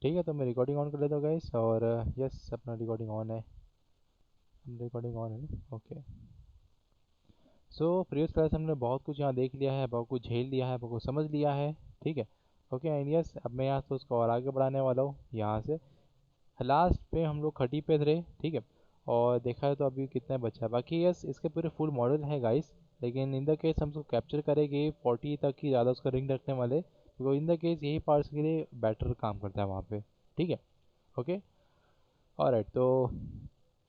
ठीक है, तो मैं रिकॉर्डिंग ऑन कर लेता हूँ गाइस। और यस, अपना रिकॉर्डिंग ऑन है। रिकॉर्डिंग ऑन है ना? ओके। सो प्रीवियस क्लास हमने बहुत कुछ यहाँ देख लिया है, बहुत कुछ झेल लिया है, बहुत कुछ समझ लिया है। ठीक है। ओके एंड यस, अब मैं यहाँ से उसको और आगे बढ़ाने वाला हूँ यहाँ से। लास्ट पे हम लोग खटी पे थे। ठीक है। और देखा है तो अभी कितना बचा है बाकी। यस, इसके पूरे फुल मॉडल है गाइस, लेकिन इन द केस हम उसको कैप्चर करेंगे 40 तक की ज़्यादा उसका रिंग रखने वाले, तो इन द केस यही पार्ट्स के लिए बेटर काम करता है वहाँ पे। ठीक है। ओके। ऑलराइट, तो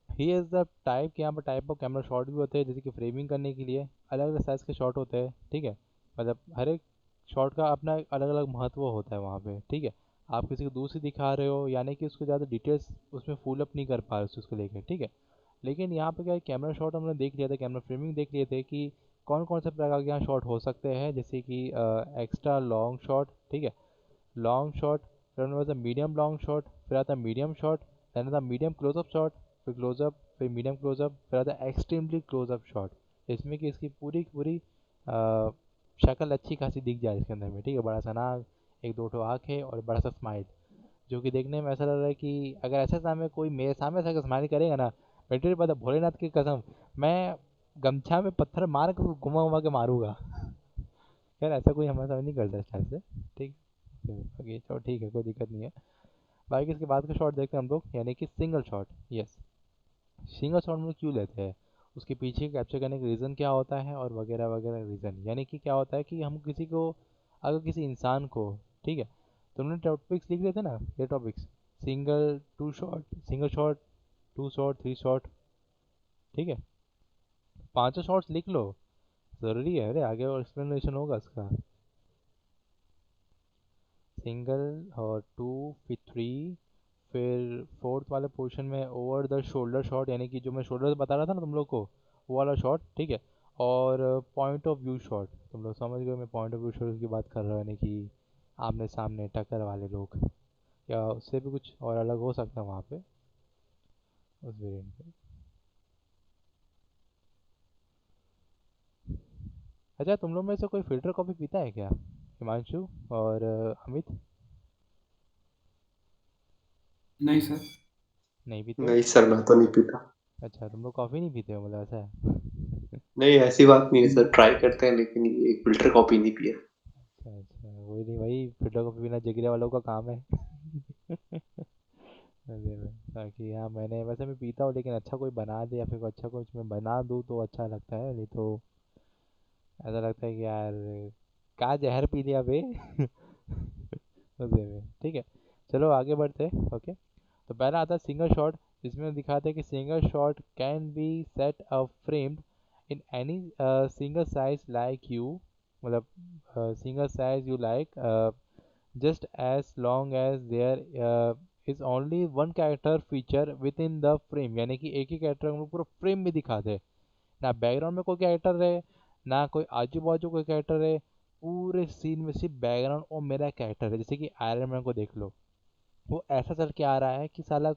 ही इज़ द टाइप कि यहाँ पर टाइप ऑफ कैमरा शॉट भी होते हैं, जैसे कि फ्रेमिंग करने के लिए अलग अलग साइज़ के शॉट होते हैं। ठीक है। मतलब हर एक शॉट का अपना अलग अलग महत्व होता है वहाँ पे। ठीक है। आप किसी को दूर से दिखा रहे हो, यानी कि उसको ज़्यादा डिटेल्स उसमें फुल अप नहीं कर पा रहे उस चीज़ को लेकर। ठीक है। लेकिन यहाँ पे क्या है, कैमरा शॉट हमने देख लिया था, कैमरा फ्रेमिंग देख लिए थे कि कौन कौन से प्रकार के यहाँ शॉट हो सकते हैं, जैसे कि एक्स्ट्रा लॉन्ग शॉट। ठीक है। लॉन्ग शॉट, फिर उनके बाद मीडियम लॉन्ग शॉट, फिर आता है मीडियम शॉट, देन आता मीडियम क्लोजअप शॉट, फिर क्लोजअप, फिर मीडियम क्लोजअप, फिर आता है एक्सट्रीमली क्लोजअप शॉट। इसमें कि इसकी पूरी की पूरी शक्ल अच्छी खासी दिख जाए इसके अंदर में। ठीक है। बड़ा सा नाक, एक दो ठो आँखें और बड़ा सा स्माइल, जो कि देखने में ऐसा लग रहा है कि अगर ऐसे सामने कोई मेरे सामने से स्माइल करेगा ना, बेटे पता भोलेनाथ की कसम, मैं गमछा में पत्थर मार कर घुमा घुमा के मारूंगा। खैर ऐसा कोई हमारे सामने नहीं करता इस टाइप से। ठीक। ओके चलो ठीक है, कोई दिक्कत नहीं है। बाकी इसके बाद का शॉट देखते हैं हम लोग, यानी कि single shot. Yes, single shot हम लोग क्यों लेते हैं, उसके पीछे कैप्चर करने का रीज़न क्या होता है, और वगैरह वगैरह रीज़न। यानी कि क्या होता है कि हम किसी को, अगर किसी इंसान को, ठीक है, तो हमने टॉपिक्स लिख लेते ना, ये topics, single two shot, single shot, two shot, three shot. ठीक है। पांचों शॉट्स लिख लो, ज़रूरी है, अरे आगे और एक्सप्लेनेशन होगा इसका। सिंगल और टू, फिर थ्री, फिर फोर्थ वाले पोर्शन में ओवर द शोल्डर शॉट, यानी कि जो मैं शोल्डर बता रहा था ना तुम लोग को, वो वाला शॉट। ठीक है। और पॉइंट ऑफ व्यू शॉट, तुम लोग समझ गए मैं पॉइंट ऑफ व्यू शॉट की बात कर रहा हूँ, यानी कि आमने सामने टक्कर वाले लोग, या उससे भी कुछ और अलग हो सकता है वहाँ पे उस वेरिएंट पे। अच्छा, तुम लोग में से कोई फिल्टर कॉफ़ी पीता है क्या, हिमांशु और अमित? नहीं सर। नहीं पीते हो? नहीं सर, मैं तो नहीं पीता। अच्छा, तुम लोग कॉफ़ी नहीं पीते हो, मतलब ऐसा है। नहीं, ऐसी बात नहीं है सर, ट्राई करते हैं लेकिन ये फिल्टर कॉपी नहीं पिया। अच्छा अच्छा, वही नहीं, वही फिल्टर कॉफ़ी पीना जिगरे वालों का काम है। अरे भाई, बाकी हाँ, मैंने वैसे मैं पीता हूँ, लेकिन अच्छा कोई बना दे या फिर कोई अच्छा कुछ मैं बना दूँ तो अच्छा लगता है, नहीं तो ऐसा लगता है कि यार क्या जहर पी लिया बे। मजे में। ठीक है। चलो आगे बढ़ते हैं। ओके। तो पहला आता है सिंगल शॉट, जिसमें दिखाते हैं कि single shot can be set up framed in any single size like you, मतलब single size you like, just as long as there is only one character feature within the frame, यानी कि एक ही character हम लोग पूरा frame में दिखाते हैं, ना बैकग्राउंड में कोई कैरेक्टर रहे, ना कोई आजू बाजू कोई कैरेक्टर रहे, पूरे सीन में सिर्फ बैकग्राउंड और मेरा कैरेक्टर है। जैसे कि आयरन मैन को देख लो, वो ऐसा चल के आ रहा है कि साला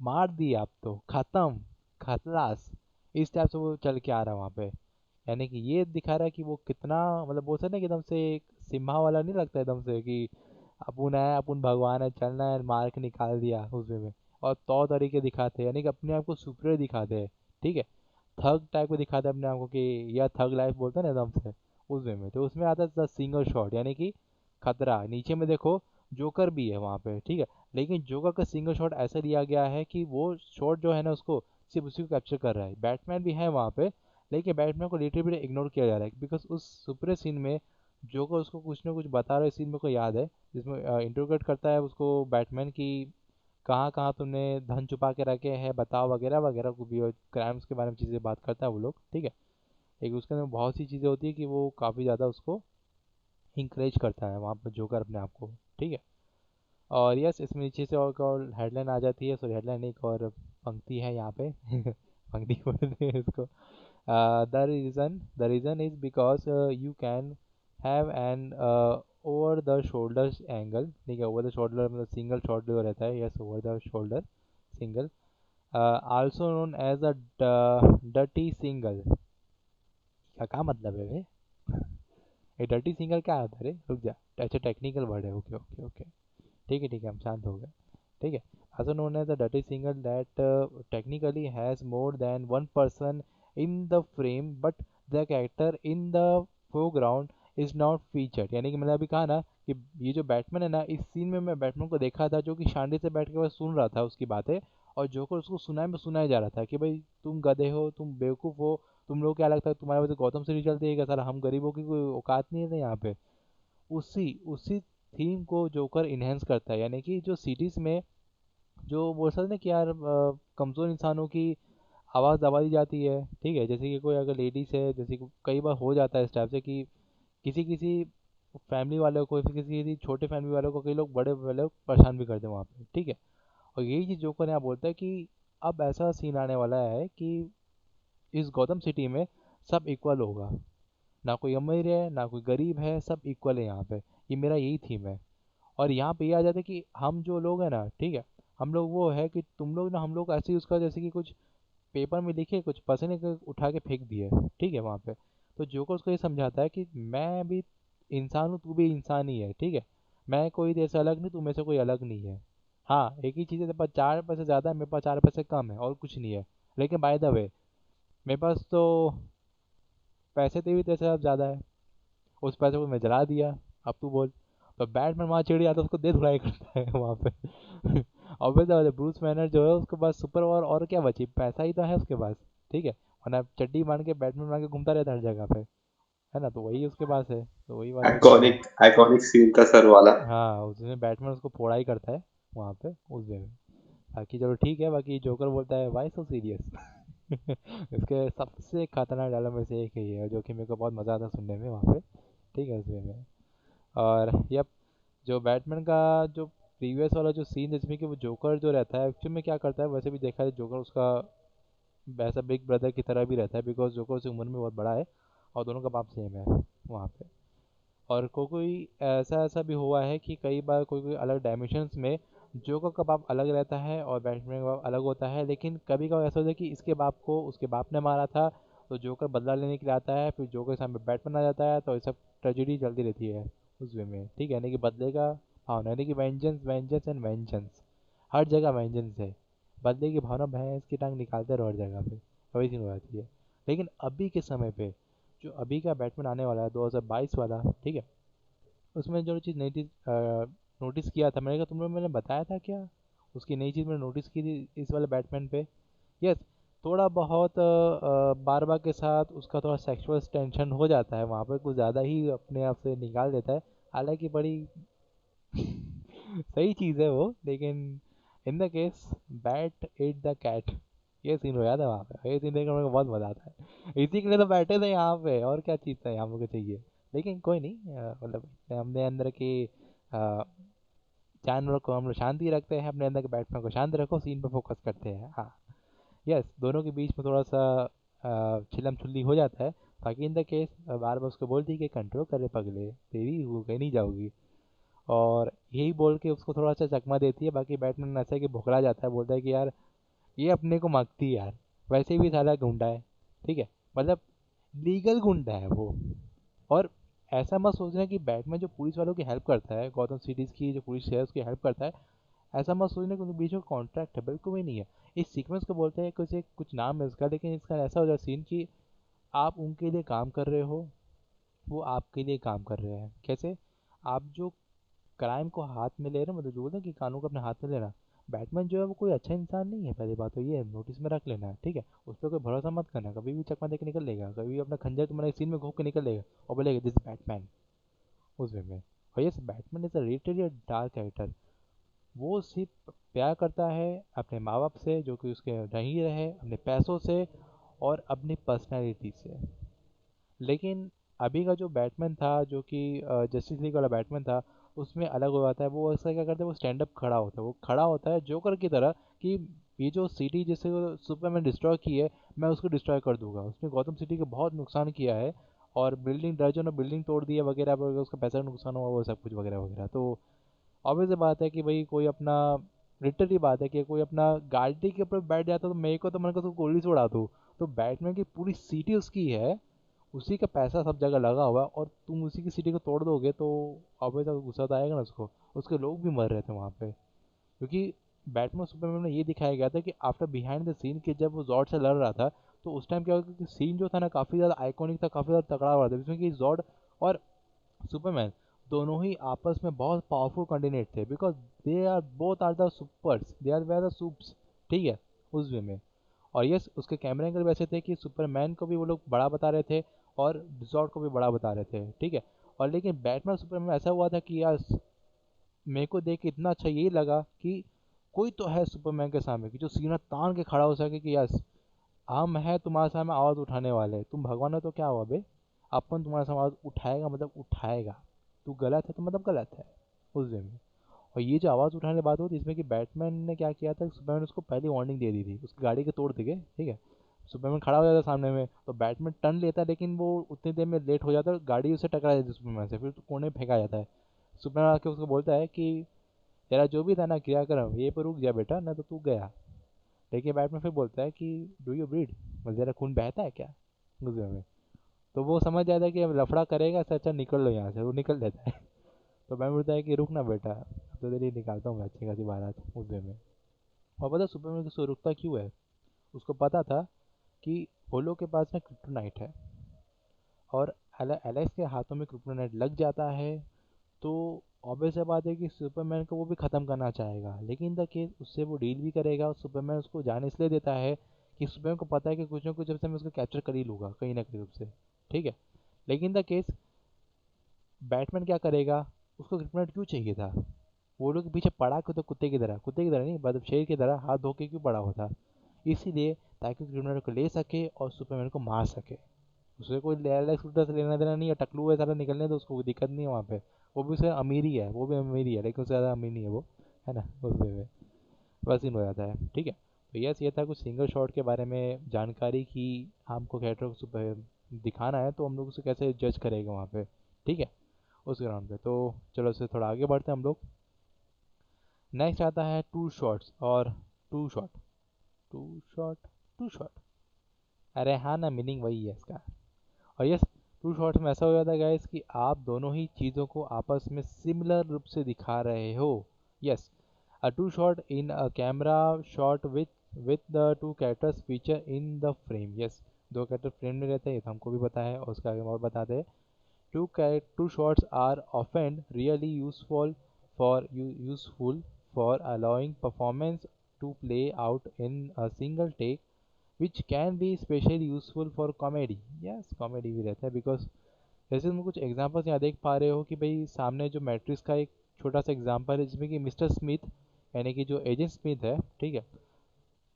मार दिया आप तो खत्म, खतलास, इस टाइप से वो चल के आ रहा है वहाँ पे। यानी कि ये दिखा रहा है कि वो कितना, मतलब बोलते हैं ना कि एकदम से एक सिम्हा वाला नहीं लगता एकदम से कि अपुन है, अपुन भगवान है, चलना है, मार के निकाल दिया उस वे में। और तौर तरीके दिखाते हैं, यानी कि अपने आप को सुपीरियर दिखाते हैं। ठीक है। थग टाइप को दिखाते हैं अपने आप को कि यह थग लाइफ बोलते हैं ना एकदम से, उस वे में। तो उसमें आता है द सिंगल शॉट, यानी कि खतरा। नीचे में देखो जोकर भी है वहाँ पे। ठीक है। लेकिन जोकर का सिंगल शॉट ऐसा लिया गया है कि वो शॉट जो है ना, उसको सिर्फ उसी को कैप्चर कर रहा है। बैटमैन भी है वहाँ पे, लेकिन बैटमैन को लिटरली इग्नोर किया जा रहा है, बिकॉज उस सुपर सीन में जोकर उसको कुछ ना कुछ बता रहा है। सीन मेरे को याद है, जिसमें इंटरोगेट करता है उसको बैटमैन की, कहाँ कहाँ तुमने धन छुपा के रखे हैं बताओ, वगैरह वगैरह को भी, और क्राइम्स के बारे में चीज़ें बात करता है वो लोग। ठीक है। लेकिन उसके अंदर बहुत सी चीज़ें होती है कि वो काफ़ी ज़्यादा उसको इंकरेज करता है वहाँ पर जोकर अपने आप को। ठीक है। और यस, इसमें नीचे से और हेडलाइन आ जाती है, सॉरी हेडलाइन एक और पंक्ति है यहाँ पे। पंक्ति बोलते हैं इसको। The reason is because you can have an over the shoulders angle, ठीक है, ओवर द शोल्डर मतलब सिंगल शॉट जो रहता है, yes over the shoulder single, also known as a dirty single. क्या क्या मतलब है वे, ये डर्टी सिंगल क्या होता है रे, रुक जा, अच्छा टेक्निकल वर्ड है, ओके ओके ओके। ठीक है, हम शांत हो गए। ठीक है। also known as a dirty signal that technically has more than one person in the frame but the character in the foreground is not featured। यानी कि मैंने अभी कहा ना कि ये जो बैटमैन है ना, इस सीन में मैं बैटमैन को देखा था जो कि शांति से बैठ के बस सुन रहा था उसकी बातें, और जोकर उसको सुनाया जा रहा था कि भाई तुम गधे हो, तुम बेवकूफ़ हो, तुम लोग क्या लगता है तुम्हारे वजह से गौतम सिटी चलती है क्या, साला हम गरीबों की कोई औकात नहीं है यहाँ पे। उसी उसी थीम को जोकर इन्हेंस करता है, यानी कि जो सिटीज़ में जो बोल सकते हैं कि यार कमज़ोर इंसानों की आवाज़ दबा दी जाती है। ठीक है, जैसे कि कोई अगर लेडीज़ है, जैसे कि कई बार हो जाता है इस टाइप से कि किसी किसी फैमिली वालों को, किसी किसी छोटे फैमिली वालों को कई लोग बड़े वाले परेशान भी करते हैं वहाँ पे। ठीक है, और यही चीज़ जोकर यहाँ बोलता है कि अब ऐसा सीन आने वाला है कि इस गौतम सिटी में सब इक्वल होगा, ना कोई अमीर है ना कोई गरीब है, सब इक्वल है यहाँ पे। ये मेरा यही थीम है। और यहाँ पे ये आ जाता है कि हम जो लोग हैं ना, ठीक है, हम लोग वो है कि तुम लोग ना, हम लोग ऐसे ही उसका जैसे कि कुछ पेपर में लिखे कुछ पसीने के उठा के फेंक दिए। ठीक है, वहाँ पे तो जोकर उसको ये समझाता है कि मैं भी इंसान हूँ, तू भी इंसान ही है। ठीक है, मैं कोई तेरे से अलग नहीं, तू मेरे से कोई अलग नहीं है। हाँ, एक ही चीज़ है, तेरे पास 4 पैसे ज़्यादा है, मेरे पास 4 पैसे कम है, और कुछ नहीं है। लेकिन बाय द वे मेरे पास तो पैसे थे भी तेरे से अब ज़्यादा है, उस पैसे को मैं जला दिया, अब तू बोल। तो बैटमैन वहाँ चिढ़ जाता है, उसको दे धुलाई करता है वहाँ पे। और फिर ब्रूस बैनर जो है उसके पास सुपर और क्या बची, पैसा ही तो है उसके पास। ठीक है, वरना चड्डी बांध के बैटमैन बना के घूमता रहता है हर जगह पे, है ना, तो वही उसके पास है, तो वही बात है कि हाँ। आइकॉनिक आइकॉनिक सीन का सर वाला। हाँ, उसमें बैटमैन उसको फोड़ा ही करता है वहाँ पे उस वे में। बाकी चलो ठीक है, बाकी जोकर बोलता है वाई सो सीरियस। इसके सबसे खतरनाक डायलॉग में से एक है ये, जो कि मेरे को बहुत मज़ा आता सुनने में वहाँ पे। ठीक है, उस वे में। और यप, जो बैटमैन का जो प्रीवियस वाला जो सीन जिसमें कि वो जोकर जो रहता है एक्चुअली में क्या करता है, वैसे भी देखा है जोकर उसका वैसा बिग ब्रदर की तरह भी रहता है, बिकॉज जोकर उसकी उम्र में बहुत बड़ा है और दोनों का बाप सेम है वहाँ पे। और कोई कोई ऐसा ऐसा भी हुआ है कि कई बार कोई कोई अलग डायमेंशंस में जोकर का बाप अलग रहता है और बैटमैन का बाप अलग होता है, लेकिन कभी कभी ऐसा होता है कि इसके बाप को उसके बाप ने मारा था, तो जोकर बदला लेने के लिए आता है, फिर जोकर के सामने बैटमैन आ जाता है, तो ये सब ट्रेजेडी चलती रहती है उस वे में। ठीक है, यानी कि बदले का भावना, यानी कि वेंजेंस वेंजेंस एंड वेंजेंस, हर जगह वेंजेंस है। बदले की भावना भैंस की टांग निकालते रहो हर जगह पे, वही सीन हो जाती है। लेकिन अभी के समय पे जो अभी का बैटमैन आने वाला है 2022 वाला, ठीक है, उसमें जो चीज़ नई चीज़ नोटिस किया था, मैंने कहा तुम लोग, मैंने बताया था क्या उसकी नई चीज़ मैंने नोटिस की थी इस वाले बैटमैन पे। यस, थोड़ा बहुत बारबा के साथ उसका थोड़ा सेक्सुअल टेंशन हो जाता है वहाँ पे, कुछ ज़्यादा ही अपने आप से निकाल देता है, हालांकि बड़ी सही चीज़ है वो, लेकिन in the case bat at the cat, ये सीन हो जाता है वहाँ पे, ये सीन देखकर मेरे को बहुत मज़ा आता है। इसी के लिए तो बैठे थे यहाँ पे, और क्या चीज़ था हम लोग को चाहिए। लेकिन कोई नहीं, मतलब हमने अंदर की जानवरों को हम लोग शांति रखते हैं, अपने अंदर के बैटमैन को शांत रखो, सीन पे फोकस करते हैं। हाँ, यस, दोनों के बीच में थोड़ा सा छिलम छुल्ली हो जाता है। बाकी इन द केस बार बार उसको बोलती है कि कंट्रोल करे पगले, तेरी हो कहीं नहीं जाओगी, और यही बोल के उसको थोड़ा सा चकमा देती है। बाकी बैटमैन ऐसा है कि भुखला जाता है, बोलता है कि यार ये अपने को मांगती है यार, वैसे भी साला गुंडा है। ठीक है, मतलब लीगल गुंडा है वो। और ऐसा मत सोचना कि बैटमैन जो पुलिस वालों की हेल्प करता है, गौतम सिटीज़ की जो पुलिस है उसकी हेल्प करता है, ऐसा मत सोचना कि उनके बीच में कॉन्ट्रैक्ट है, बिल्कुल भी नहीं है। इस सीक्वेंस को बोलते हैं कुछ एक कुछ नाम है इसका, लेकिन इसका ऐसा हो जाए सीन कि आप उनके लिए काम कर रहे हो, वो आपके लिए काम कर रहे हैं। कैसे? आप जो क्राइम को हाथ में ले रहे हैं, मतलब जो बोलते हैं कि कानून को अपने हाथ में लेना, बैटमैन जो है वो कोई अच्छा इंसान नहीं है, पहली बात तो ये नोटिस में रख लेना है। ठीक है, उस पर कोई भरोसा मत करना, कभी भी चकमा दे के निकल लेगा, कभी भी अपना खंजर तुम्हारे सीन में घोंप के निकल लेगा और बोलेगा दिस बैटमैन उस वे में। और yes, Batman is a literally dark character. वो सिर्फ प्यार करता है अपने माँ बाप से जो कि उसके नहीं रहे, अपने पैसों से और अपनी पर्सनैलिटी से। लेकिन अभी का जो बैटमैन था, जो कि जस्टिस लीग वाला बैटमैन था, उसमें अलग हो जाता है। वो ऐसा क्या करता है, वो स्टैंड अप खड़ा होता है, वो खड़ा होता है जोकर की तरह कि ये जो सिटी जिसे सुपरमैन डिस्ट्रॉय की है, मैं उसको डिस्ट्रॉय कर दूंगा। उसने गौतम सिटी को बहुत नुकसान किया है, और बिल्डिंग दर्जनों बिल्डिंग तोड़ दी है वगैरह वगैरह, उसका पैसा का नुकसान हुआ, वो सब कुछ वगैरह वगैरह। तो ऑब्वियस सी बात है कि भाई कोई अपना, लिटरली बात है कि कोई अपना गाड़ी के ऊपर बैठ जाता तो मेरे को तो मन को तो गोली से उड़ा दूँ। तो बैटमैन की पूरी सिटी उसकी है, उसी का पैसा सब जगह लगा हुआ है और तुम उसी की सिटी को तोड़ दोगे तो ऑब्वियस गुस्सा तो आएगा ना उसको। उसके लोग भी मर रहे थे वहाँ पे, क्योंकि बैटमैन और सुपरमैन में ये दिखाया गया था कि आफ्टर बिहाइंड द सीन कि जब वो जॉर्ड से लड़ रहा था तो उस टाइम क्या हुआ कि सीन जो था ना काफ़ी ज़्यादा आइकॉनिक था, काफ़ी ज़्यादा तगड़ा हो रहा था, जिसमें कि जॉर्ड और सुपरमैन दोनों ही आपस में बहुत पावरफुल कैंडिडेट थे, because they are both are the supers, they are the sups, ठीक है, उस वे में। और यस, उसके कैमरे एंगल वैसे थे कि सुपरमैन को भी वो लोग बड़ा बता रहे थे और जॉर्ड को भी बड़ा बता रहे थे, ठीक है। और लेकिन बैटमैन सुपरमैन में ऐसा हुआ था कि यार मेरे को देख के इतना अच्छा यही लगा कि कोई तो है सुपरमैन के सामने कि जो सीना तान के खड़ा हो सके कि यस हम है तुम्हारे सामने आवाज़ उठाने वाले, तुम भगवान हो तो क्या हुआ बे, अपन तुम्हारे सामने आवाज़ उठाएगा मतलब उठाएगा, तू गलत है तो मतलब गलत है उस वे में। और ये जो आवाज़ उठाने की बात हुई इसमें कि बैटमैन ने क्या किया था, सुपरमैन ने उसको पहली वार्निंग दे दी थी, उसकी गाड़ी के तोड़ देंगे, ठीक है। सुपरमैन खड़ा हो जाता सामने में तो बैटमैन टर्न लेता लेकिन वो उतनी देर में लेट हो जाता है, गाड़ी उसे टकरा देती सुपरमैन से, फिर तो कोने में फेंका जाता है। सुपरमैन आके उसको बोलता है कि तेरा जो भी था ना क्रियाक्रम ये पर रुक जा बेटा, ना तो तू गया। लेकिन बैटमैन फिर बोलता है कि डू यू ब्लीड, मतलब तेरा खून बहता है क्या गुस्से में। तो वो समझ जाता है कि अब लफड़ा करेगा, इससे अच्छा निकल लो यहाँ से, वो निकल लेता है। तो मैं बोलता है कि रुक ना बेटा, अब तो तेरी निकालता हूँ मैं अच्छी खासी बारात गुस्से में। और पता सुपरमैन को रुकता क्यों है, उसको पता था कि होलो के पास में क्रिप्टोनाइट है और एलेक्स के हाथों में क्रिप्टोनाइट लग जाता है तो ऑब्वियस सी बात है कि सुपरमैन को वो भी ख़त्म करना चाहेगा, लेकिन द केस उससे वो डील भी करेगा और सुपरमैन उसको जान इसलिए देता है कि सुपरमैन को पता है कि कुछ ना कुछ जब से मैं उसको कैप्चर कर ही लूँगा कहीं ना कहीं रूप से, ठीक है। लेकिन द केस बैटमैन क्या करेगा, उसको क्रिप्टोनाइट क्यों चाहिए था, वो लोग पीछे पड़ा क्यों, तो कुत्ते की तरह नहीं मतलब शेर की तरह हाथ धो के क्यों पड़ा होता, इसीलिए ताकि क्रिप्टोनाइट को ले सके और सुपरमैन को मार सके। उसे कोई एलेक्स स्कूटर से लेना देना नहीं है, टकलू है सारा निकलने तो उसको कोई दिक्कत नहीं है वहाँ पे। वो भी उसे अमीरी है, वो भी अमीरी है लेकिन उससे ज़्यादा अमीर नहीं है वो, है ना, उस वे में बस इन हो जाता है, ठीक है। तो यस ये था कुछ सिंगल शॉट के बारे में जानकारी कि हमको कैरेक्टर को सुपर दिखाना है तो हम लोग उसे कैसे जज करेंगे वहाँ पे, ठीक है, उस ग्राउंड पे। तो चलो इससे थोड़ा आगे बढ़ते हैं हम लोग। नेक्स्ट आता है टू शॉट्स और two shot, two shot, two shot, अरे हाँ ना, मीनिंग वही है इसका। और यस, टू शॉट्स में ऐसा हो जाता है गाइस कि आप दोनों ही चीज़ों को आपस में सिमिलर रूप से दिखा रहे हो। Yes, a two shot in a camera shot with the two characters feature in the frame. Yes, दो कैरेक्टर फ्रेम में रहते हैं, ये तो हमको भी पता है और उसका आगे और बताते हैं। Two shots are often really useful for allowing performance to play out in a single take, which can be especially useful for comedy. Yes, comedy भी रहता है because जैसे तुम कुछ एग्जांपल्स यहाँ देख पा रहे हो कि भाई सामने जो मैट्रिक्स का एक छोटा सा एग्जांपल है जिसमें कि मिस्टर स्मिथ यानी कि जो एजेंट स्मिथ है, ठीक है,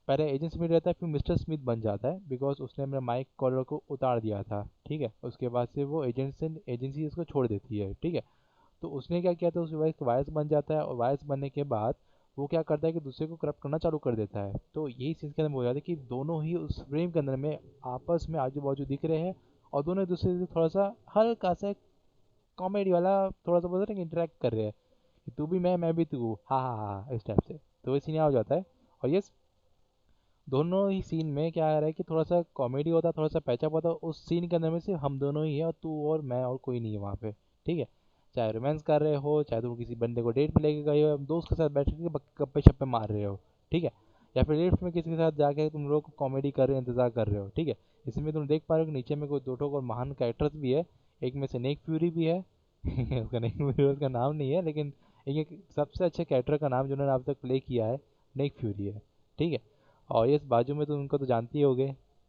पहले एजेंट स्मिथ रहता है फिर मिस्टर स्मिथ बन जाता है बिकॉज उसने मेरा माइक कॉलर को उतार दिया था, ठीक है। उसके बाद से वो एजेंट से एजेंसी उसको छोड़ देती है, ठीक है। तो उसने क्या किया था, उस वायरस वायरस बन जाता है और वायरस बनने के बाद वो क्या करता है कि दूसरे को करप्ट करना चालू कर देता है। तो यही चीज़ के अंदर हो जाता है कि दोनों ही उस फ्रेम के अंदर में आपस में आजू बाजू दिख रहे हैं और दोनों एक दूसरे से थोड़ा सा हल्का सा कॉमेडी वाला थोड़ा सा बोलते हैं इंटरेक्ट कर रहे हैं कि तू भी मैं भी तू, हाँ हाँ हाँ इस टाइप से। तो ये सीन हो जाता है। और ये दोनों ही सीन में क्या आ रहा है कि थोड़ा सा कॉमेडी होता है, थोड़ा सा पैचअप होता है, उस सीन के अंदर में सिर्फ हम दोनों ही है और तू और मैं और कोई नहीं है वहाँ पे, ठीक है। चाहे रोमांस कर रहे हो, चाहे तुम किसी बंदे को डेट पे लेके गए हो, दोस्त के साथ बैठ के गप्पे शप्पे मार रहे हो, ठीक है, या फिर लिफ्ट में किसी के साथ जाके तुम लोग कॉमेडी कर रहे हो, इंतजार कर रहे हो, ठीक है। इसमें तुम देख पा रहे हो कि नीचे में कोई दो ठो और महान कैरेक्टर्स भी है, एक में से नेक फ्यूरी भी है उसका नेक फ्यूरी उसका नाम नहीं है लेकिन एक सबसे अच्छे कैरेक्टर का नाम जिन्होंने अब तक प्ले किया है नेक फ्यूरी है, ठीक है। और यस बाजू में तो उनको तो जानती ही होगे,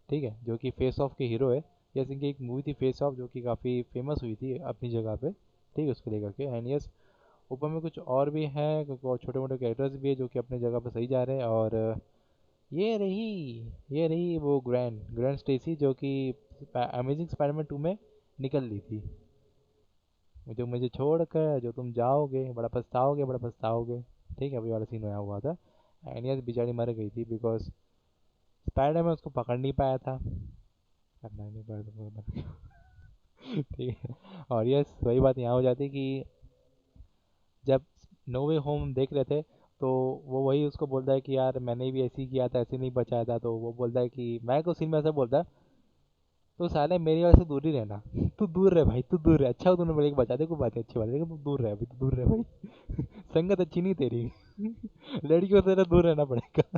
ठीक है, जो कि फेस ऑफ के हीरो है। यस इनकी एक मूवी थी फेस ऑफ जो कि काफ़ी फेमस हुई थी अपनी जगह पे, ठीक है, उसको लेकर के। एंड यस ऊपर में कुछ और भी हैं, कुछ और छोटे मोटे कैरेक्टर्स भी है जो कि अपनी जगह पे सही जा रहे हैं। और ये रही वो ग्रैंड ग्रैंड स्टेसी जो कि अमेजिंग स्पाइडरमैन 2 में निकल ली थी। जो मुझे छोड़कर जो तुम जाओगे बड़ा पछताओगे बड़ा पछताओगे, ठीक है, वही वाला सीन होया हुआ था। एंड यस बेचारी मर गई थी बिकॉज स्पाइडर में उसको पकड़ नहीं पाया था, करना नहीं पाया था वो बंदा। ठीक है। और यस वही बात यहाँ हो जाती कि जब नो वे होम देख रहे थे तो वो वही उसको बोलता है कि यार मैंने भी ऐसे ही किया था, ऐसे नहीं बचाया था, तो वो बोलता है कि मैं को सीन में ऐसा बोलता है तो साले मेरी वजह से दूर ही रहना। तू दूर रह भाई, तू दूर रह। अच्छा तूने बोले बता दे, कोई बात है, अच्छी बात है, लेकिन तू दूर रह अभी, तू दूर रह भाई। संगत अच्छी नहीं तेरी। लड़कियों से ना दूर रहना पड़ेगा।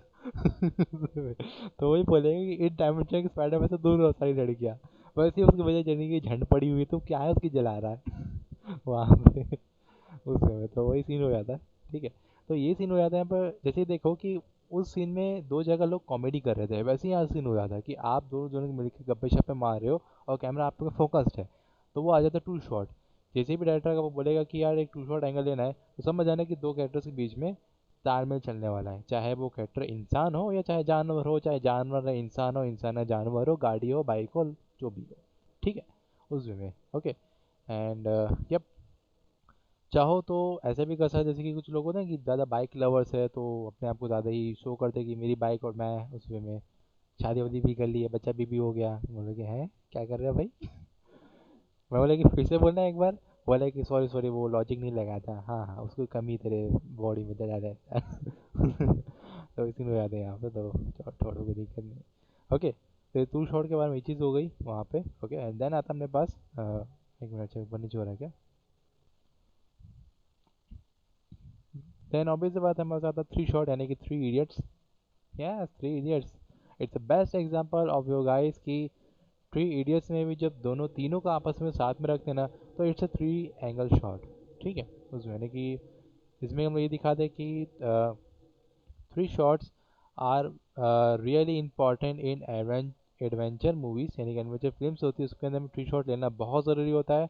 तो वही बोलेगा कि इन डायमेंशन स्पाइडर में से दूर रहो सारी लड़कियां। वैसे ही उसकी वजह जनी की झंड पड़ी हुई है, तो क्या है उसकी जला रहा है वहां पे उस समय। तो वही सीन हो जाता है। ठीक है। तो ये सीन हो जाता है यहाँ पर, जैसे देखो कि उस सीन में दो जगह लोग कॉमेडी कर रहे थे, वैसे ही यहाँ सीन हो जाता है कि आप दोनों दोनों मिलकर गप्पे शप्पे मार रहे हो और कैमरा आप पे फोकस्ड है, तो वो आ जाता है टू शॉट। जैसे भी डायरेक्टर का वो बोलेगा कि यार एक टू शॉट एंगल लेना है, तो समझ जाना कि दो कैरेक्टर्स के बीच में तालमेल चलने वाला है, चाहे वो कैरेक्टर इंसान हो या चाहे जानवर हो, चाहे जानवर है इंसान हो, इंसान है जानवर हो, गाड़ी हो, बाइक हो, जो भी हो। ठीक है। उस वे में ओके। एंड यप, चाहो तो ऐसे भी कर सकते, जैसे कि कुछ लोग होते हैं कि ज़्यादा बाइक लवर्स है, तो अपने आप को ज़्यादा ही शो करते हैं कि मेरी बाइक और मैं उस वे में शादी वादी भी कर ली है, बच्चा भी हो गया। बोले कि हैं क्या कर रहे हो भाई। मैं बोला कि फिर से बोलना एक बार। बोला कि सॉरी सॉरी, वो लॉजिक नहीं लगा था, हाँ हाँ उसको कमी तेरे बॉडी में ज़्यादा है। तो इसी में याद है यहाँ पे, तो छोड़ो कोई दिक्कत नहीं। ओके। तो टू शॉट के बारे में ये चीज़ हो गई वहाँ पे। ओके। एंड देन आता अपने पास एक मिनट से ऊपर नीचे हो रहा है क्या। देन ऑब्वियस बात है हमारे साथ आता थ्री शॉट, यानी कि three idiots. Yes, three idiots. It's the best example of your guys की थ्री इडियट्स में भी जब दोनों तीनों का आपस में साथ में रखते हैं ना, तो it's a three angle shot. ठीक है। उसमें यानी कि इसमें हम ये दिखा दें कि three shots are really important in adventure movies, यानी कि एडवेंचर फिल्म्स होती है उसके अंदर में थ्री शॉट लेना बहुत ज़रूरी होता है।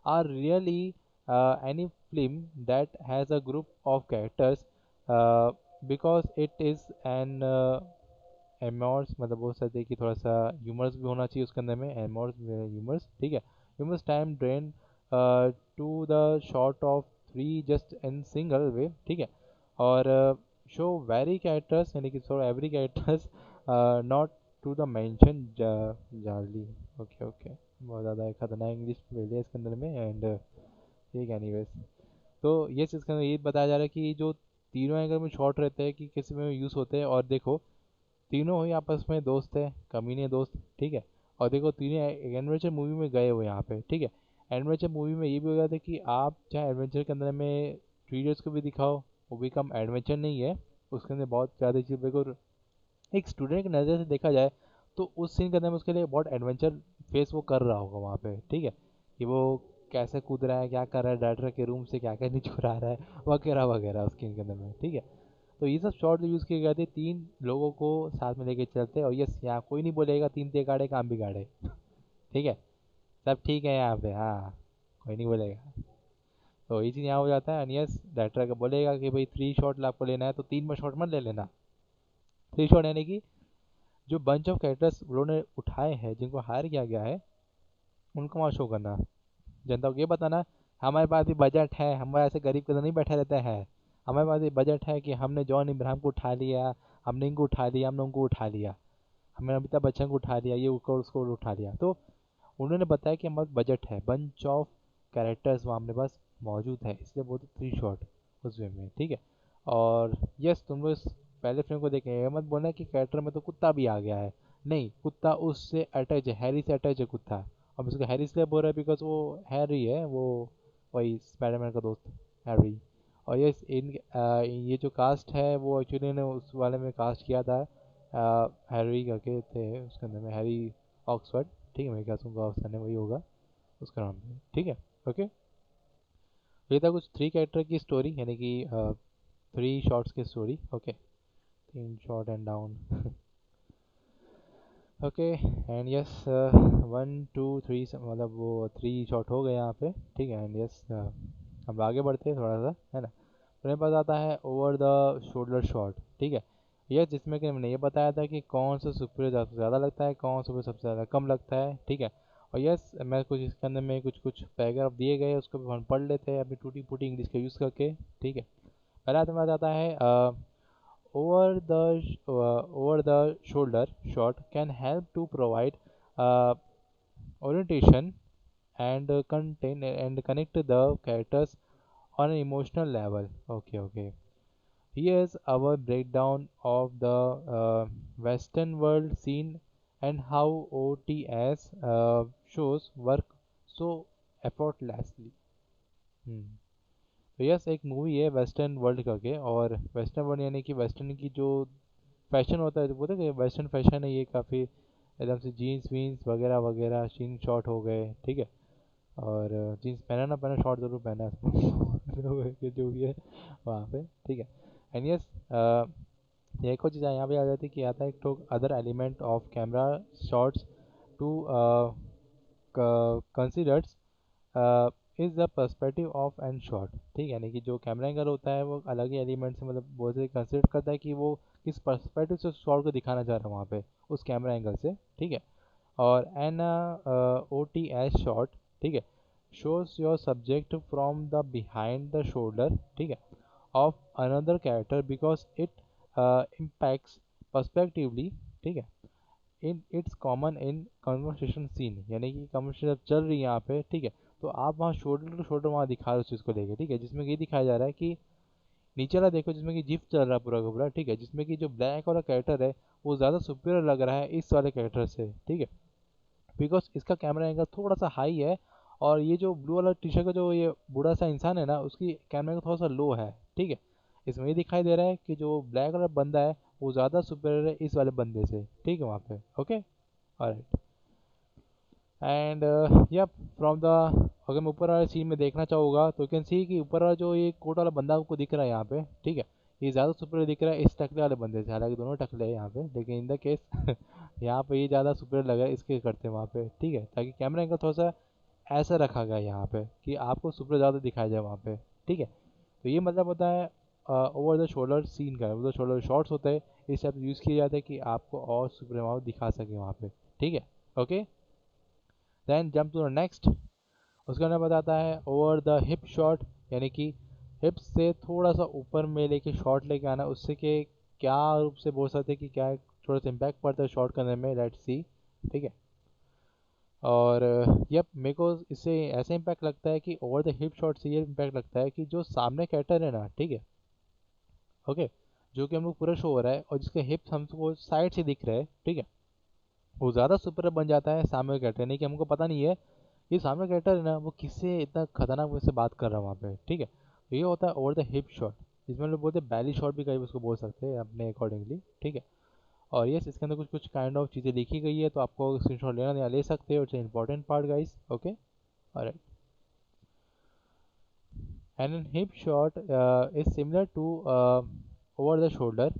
Are really any film that has a group of characters, because it is an amours, मतलब बोल सकते हैं कि थोड़ा सा ह्यूमर्स भी होना चाहिए उसके अंदर में, एमोर्स ह्यूमर्स। ठीक है। Humours time drain to the short of three just in single way. ठीक है। और शो वेरी कैरेक्टर्स, यानी कि show every characters not to the mention जार्ली। Okay okay. बहुत ज़्यादा खतरनाक इंग्लिश बोल दिया इसके अंदर में। एंड ठीक है, एनीवेज। तो ये चीज़ का ये बताया जा रहा है कि जो तीनों एंगल में शॉर्ट रहते हैं कि किसी में यूज़ होते हैं। और देखो तीनों ही आपस में दोस्त है, कमीने दोस्त। ठीक है। और देखो तीनों एडवेंचर मूवी में गए हुए यहाँ पे। ठीक है। एडवेंचर मूवी में ये भी हो जाता है कि आप चाहे एडवेंचर के अंदर में थ्री इडियट्स को भी दिखाओ, वो भी कम एडवेंचर नहीं है। उसके अंदर बहुत ज़्यादा चीज़ देखो, एक स्टूडेंट की नज़र से देखा जाए तो उस सीन के अंदर में उसके लिए बहुत एडवेंचर फेस वो कर रहा होगा वहाँ पे। ठीक है। कि वो कैसे कूद रहा है, क्या कर रहा है, डायरेक्टर के रूम से क्या क्या नहीं चुरा रहा है, वगैरह वगैरह उस सीन के अंदर में। ठीक है। तो ये सब शॉर्ट यूज़ किए गए थे तीन लोगों को साथ में लेके चलते। और यस, यहाँ कोई नहीं बोलेगा तीन ते गाड़े काम बिगाड़े। ठीक है। सब ठीक है यहाँ पे, हाँ, कोई नहीं बोलेगा। तो ये चीज़ यहाँ हो जाता है। एंड यस, डायरेक्टर का बोलेगा कि भाई थ्री शॉट आपको लेना है तो तीन में शॉट मत ले लेना। थ्री शॉट यानी कि जो बंच ऑफ कैरेक्टर्स उन्होंने उठाए हैं, जिनको हायर किया गया है, उनको वहाँ शो करना। जनता को ये बताना हमारे पास भी बजट है, हम ऐसे गरीब के तो नहीं बैठे रहते हैं। हमारे पास भी बजट है कि हमने जॉन इब्राहिम को उठा लिया, हमने इनको उठा लिया, हमने उनको उठा लिया, हमने अमिताभ बच्चन को उठा लिया, ये उसको उठा लिया। तो उन्होंने बताया कि हमारे बजट है, बंच ऑफ कैरेक्टर्स वहाँ हमारे पास मौजूद है, इसलिए बोलते थ्री शॉट उस वे में। ठीक है। और यस, तुम लोग इस पहले फिल्म को देखें, ये मत बोलना कि कैरेक्टर में तो कुत्ता भी आ गया है। नहीं, कुत्ता उससे अटैच है, हैरी से अटैच है कुत्ता। अब उसको हैरी इसलिए बोल रहा है बिकॉज वो हैरी है, वो वही स्पाइडरमैन का दोस्त हैरी। और ये जो कास्ट है वो एक्चुअली ने उस वाले में कास्ट किया था, हैरी करके थे उसके अंदर में, हैरी ऑक्सफोर्ड। ठीक है, मेरे ख्याल से उनका ऑप्शन है वही होगा उसका नाम है। ठीक है। ओके। ये था कुछ थ्री कैरेक्टर की स्टोरी, यानी कि थ्री शॉर्ट्स की स्टोरी। ओके। तीन short and down. Okay. And yes, one two three, मतलब वो थ्री शॉट हो गए यहाँ पे। ठीक है। एंड यस, अब आगे बढ़ते हैं थोड़ा सा, है ना। तो मेरे पास आता है ओवर द शोल्डर शॉट। ठीक है। यह जिसमें कि मैंने ये बताया था कि कौन सा सुपर सबसे ज़्यादा लगता है, कौन सा सबसे ज़्यादा कम लगता है। ठीक है। और यस, मैं कुछ इसके अंदर में कुछ कुछ पैराग्राफ दिए गए, उसको भी हम पढ़ लेते हैं अपनी टूटी फूटी इंग्लिश का यूज़ करके। ठीक है। पहला तो आता है over the shoulder shot can help to provide uh, orientation and contain and connect the characters on an emotional level. Okay, okay. Here's our breakdown of the Western world scene and how OTS shows work so effortlessly. तो yes एक movie है western world करके, और western world यानी कि western की जो fashion होता है, जो बोलते हैं कि वेस्टर्न फैशन है, ये काफ़ी एकदम से जीन्स वीन्स वगैरह वगैरह, जीन शॉर्ट हो गए, ठीक है। और जीन्स पहना ना पहना, शॉर्ट ज़रूर पहना है कि जो भी है वहाँ पे, ठीक है। एंड यस एक और चीज़ यहाँ पे आ जाती है कि आता है एक तो other element of camera shots to considers is the perspective of end shot, ठीक है। यानी कि जो कैमरा एंगल होता है वो अलग ही एलिमेंट से, मतलब बहुत से कंसिडर करता है कि वो किस पर्सपेक्टिव से शॉट को दिखाना चाह रहा है वहाँ पे उस कैमरा एंगल से, ठीक है। और एन OTS शॉट, ठीक है, shows your subject from the behind the shoulder, ठीक है, of another character because it impacts perspectively, ठीक है, in it's common in conversation scene, यानी कि कन्वर्सेशन जब चल रही है यहाँ पे, ठीक है, तो आप वहाँ शोल्डर टू शोल्डर वहाँ दिखा रहे हो उस चीज़ को लेके, ठीक है, जिसमें कि ये दिखाया जा रहा है कि नीचे वाला देखो जिसमें कि जिप चल रहा है पूरा का पूरा, ठीक है, जिसमें कि जो ब्लैक वाला कैरेक्टर है वो ज़्यादा सुपीरियर लग रहा है इस वाले कैरेक्टर से, ठीक है, बिकॉज इसका कैमरा एंगल थोड़ा सा हाई है, और ये जो ब्लू वाला टी शर्ट का जो ये बूढ़ा सा इंसान है ना, उसकी कैमरा एंगल थोड़ा सा लो है, ठीक है। इसमें ये दिखाई दे रहा है कि जो ब्लैक वाला बंदा है वो ज़्यादा सुपीरियर है इस वाले बंदे से, ठीक है, वहाँ पे, okay, alright. And yup from the, अगर मैं ऊपर वाले सीन में देखना चाहूँगा तो यू कैन सी कि ऊपर वाला जो ये कोट वाला बंदा आपको दिख रहा है यहाँ पे, ठीक है, ये ज़्यादा सुपीरियर दिख रहा है इस टकले वाले बंदे से, हालांकि दोनों टकले हैं यहाँ पे, लेकिन इन द केस यहाँ पे ये ज़्यादा सुपीरियर लग रहा है इसके करते हैं वहाँ पे, ठीक है, ताकि कैमरा एंगल थोड़ा सा ऐसा रखा गया है यहाँ पे कि आपको सुपीरियर ज़्यादा दिखाया जाए वहाँ पे, ठीक है। तो ये मतलब होता है ओवर द शोल्डर सीन का, ओवर द शोल्डर शॉट्स होते हैं, इस टाइप यूज़ किए जाते हैं कि आपको और सुपीरियर वहाँ दिखा सके वहाँ पे, ठीक है, okay. Then jump to the next, उसका नाम बताता है ओवर द हिप शॉट, यानी कि हिप से थोड़ा सा ऊपर में लेके शॉट लेके आना, उससे के क्या रूप से बोल सकते हैं कि क्या थोड़ा सा इम्पैक्ट पड़ता है शॉट करने में, लेट्स सी, ठीक है। और यप मेरे को इससे ऐसा इम्पैक्ट लगता है कि ओवर द हिप शॉट से ये इम्पैक्ट लगता है कि जो सामने कैटर है ना, ठीक है, ओके, जो कि हम लोग पूरा शो हो रहा है और जिसके हिप्स हमको साइड से दिख रहे हैं, ठीक है, वो ज़्यादा सुपर बन जाता है सामने कैरेक्टर, नहीं कि हमको पता नहीं है ये सामने कैरेक्टर है ना वो किससे इतना खतरनाक वे से बात कर रहा है वहाँ पे, ठीक है। तो ये होता है ओवर द हिप शॉट, जिसमें लोग बोलते हैं बैली शॉट भी कहीं उसको बोल सकते हैं अपने अकॉर्डिंगली, ठीक है। और यस इसके अंदर कुछ कुछ काइंड ऑफ चीज़ें लिखी गई है, तो आपको स्क्रीनशॉट लेना या ले सकते हो, it's important part guys, okay, alright. And an hip shot is similar to over the shoulder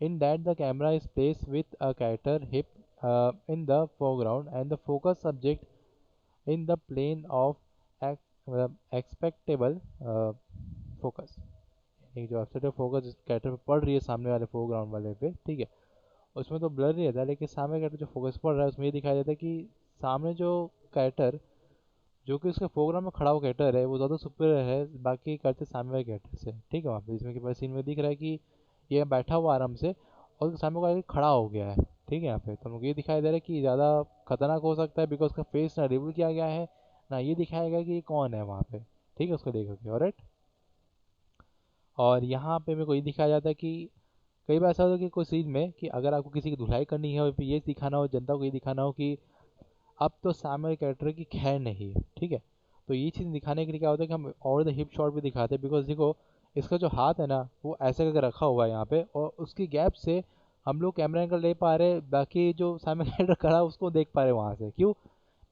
in that the camera is placed with a character hip in the foreground and the focus subject in the plane of expectable focus, यानी जो accepted focus character पे पड़ रही है सामने वाले foreground वाले पे, ठीक है, उसमें तो ब्लर ही रहता है, लेकिन सामने कैरेक्टर जो फोकस पड़ रहा है उसमें ये दिखाई देता है कि सामने जो कैरेक्टर जो कि उसके फोरग्राउंड में खड़ा हुआ कैरेक्टर है वो ज़्यादा सुपीरियर है बाकी करते सामने वाले कैरेक्टर से, ठीक है। वहाँ पे इसमें कि सीन में दिख रहा है कि ये बैठा हुआ आराम से और उसके सामने को खड़ा हो गया है, ठीक है, यहाँ पे तो मुझे ये दिखाई दे रहा है कि ज़्यादा खतरनाक हो सकता है बिकॉज उसका फेस ना रिवील किया गया है ना ये दिखाया गया कि ये कौन है वहाँ पे, ठीक है, उसको देखोगे, ऑलराइट। और यहाँ पे मेरे को ये दिखाया जाता है कि कई बार ऐसा होता है कि कोई सीन में कि अगर आपको किसी की धुलाई करनी है और फिर ये दिखाना हो जनता को, ये दिखाना हो कि अब तो सामने कैरेक्टर की खैर नहीं है, ठीक है, तो ये चीज़ दिखाने के लिए क्या होता है कि हम ओवर द हिप शॉट भी दिखाते हैं, बिकॉज देखो इसका जो हाथ है ना वो ऐसे करके रखा हुआ है यहाँ पे और उसकी गैप से हम लोग कैमरा एंगल ले पा रहे हैं, बाकी जो सामने कैरेक्टर खड़ा है उसको देख पा रहे हैं वहाँ से, क्यों,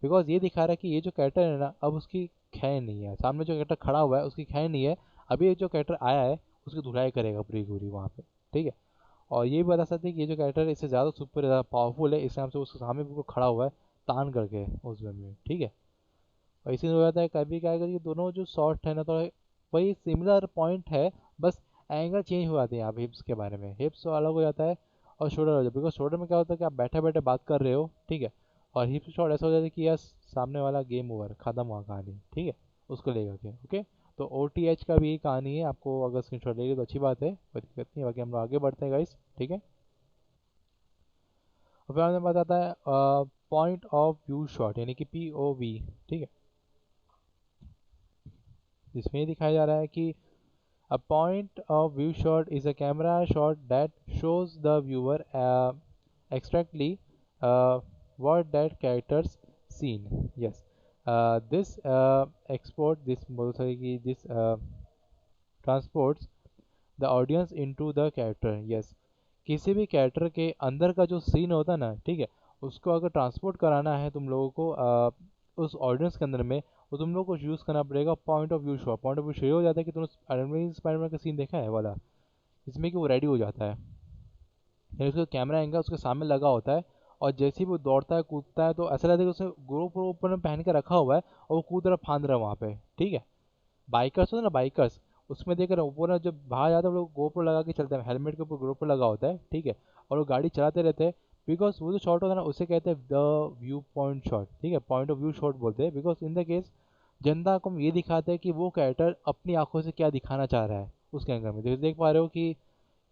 बिकॉज ये दिखा रहा है कि ये जो कैरेक्टर है ना अब उसकी खैर नहीं है, सामने जो कैरेक्टर खड़ा हुआ है उसकी खैर नहीं है, अभी ये जो कैरेक्टर आया है उसकी धुलाई करेगा पूरी पूरी वहाँ पे, ठीक है। और ये भी बता सकते हैं कि ये जो कैरेक्टर है इससे ज़्यादा सुपर ज़्यादा पावरफुल है, इस नाम से उसके सामने बिल्कुल खड़ा हुआ है तान करके उस वे में, ठीक है। और इसी हो जाता है कभी क्या है कि दोनों जो शॉट है ना तो वही सिमिलर पॉइंट है, बस एंगल चेंज हो जाते हैं यहाँ पे हिप्स के बारे में, हिप्स अलग हो जाता है और शोल्डर हो जाता है, बिकॉज शोल्डर में क्या होता है कि आप बैठे बैठे बात कर रहे हो, ठीक है, और हिप शॉट ऐसा हो जाता है कि यस सामने वाला गेम ओवर खत्म हुआ कहानी, ठीक है, उसको लेकर के, ओके। तो OTH का भी यही कहानी है, आपको अगर स्क्रीनशॉट लेगी तो अच्छी बात है, कोई दिक्कत नहीं है, बाकी हम लोग आगे बढ़ते हैं गाइस, ठीक है। और फिर हमें बताता है पॉइंट ऑफ व्यू शॉट यानी कि POV, ठीक है, जिसमें ये दिखाया जा रहा है कि a point of view shot is a camera shot that shows the viewer abstractly what that characters seen. Yes, this export this बोल सकते कि this transports the audience into the character. Yes, किसी भी कैरेक्टर के अंदर का जो scene होता है ना, ठीक है, उसको अगर ट्रांसपोर्ट कराना है तुम लोगों को उस ऑडियंस के अंदर में, तो तुम लोगों को यूज़ करना पड़ेगा point of view shot. Point of view show ये हो जाता है कि तुमने स्पाइडरमैन का सीन देखा है वाला, इसमें कि वो रेडी हो जाता है, यानी उसका कैमरा एंगल उसके सामने लगा होता है, और जैसे ही वो दौड़ता है कूदता है तो ऐसा लगता है कि उसने GoPro ऊपर में पहन के रखा हुआ है और वो कूद रहा फांद रहा है वहाँ पे, ठीक है। बाइकर्स होते हैं ना, बाइकर्स, उसमें देख रहे हो ऊपर ना जब बाहर जाते हैं वो लोग गोप्रो लगा के चलते हैं, हेलमेट के ऊपर गोप्रो लगा होता है, ठीक है, और वो गाड़ी चलाते रहते हैं। बिकॉज वो जो शॉट होता है ना उसे कहते हैं द व्यू पॉइंट शॉट, ठीक है, पॉइंट ऑफ व्यू शॉट बोलते हैं। बिकॉज इन द केस जनता को हम ये दिखाते हैं कि वो कैरेक्टर अपनी आंखों से क्या दिखाना चाह रहा है उस एंगल में। जैसे देख पा रहे हो कि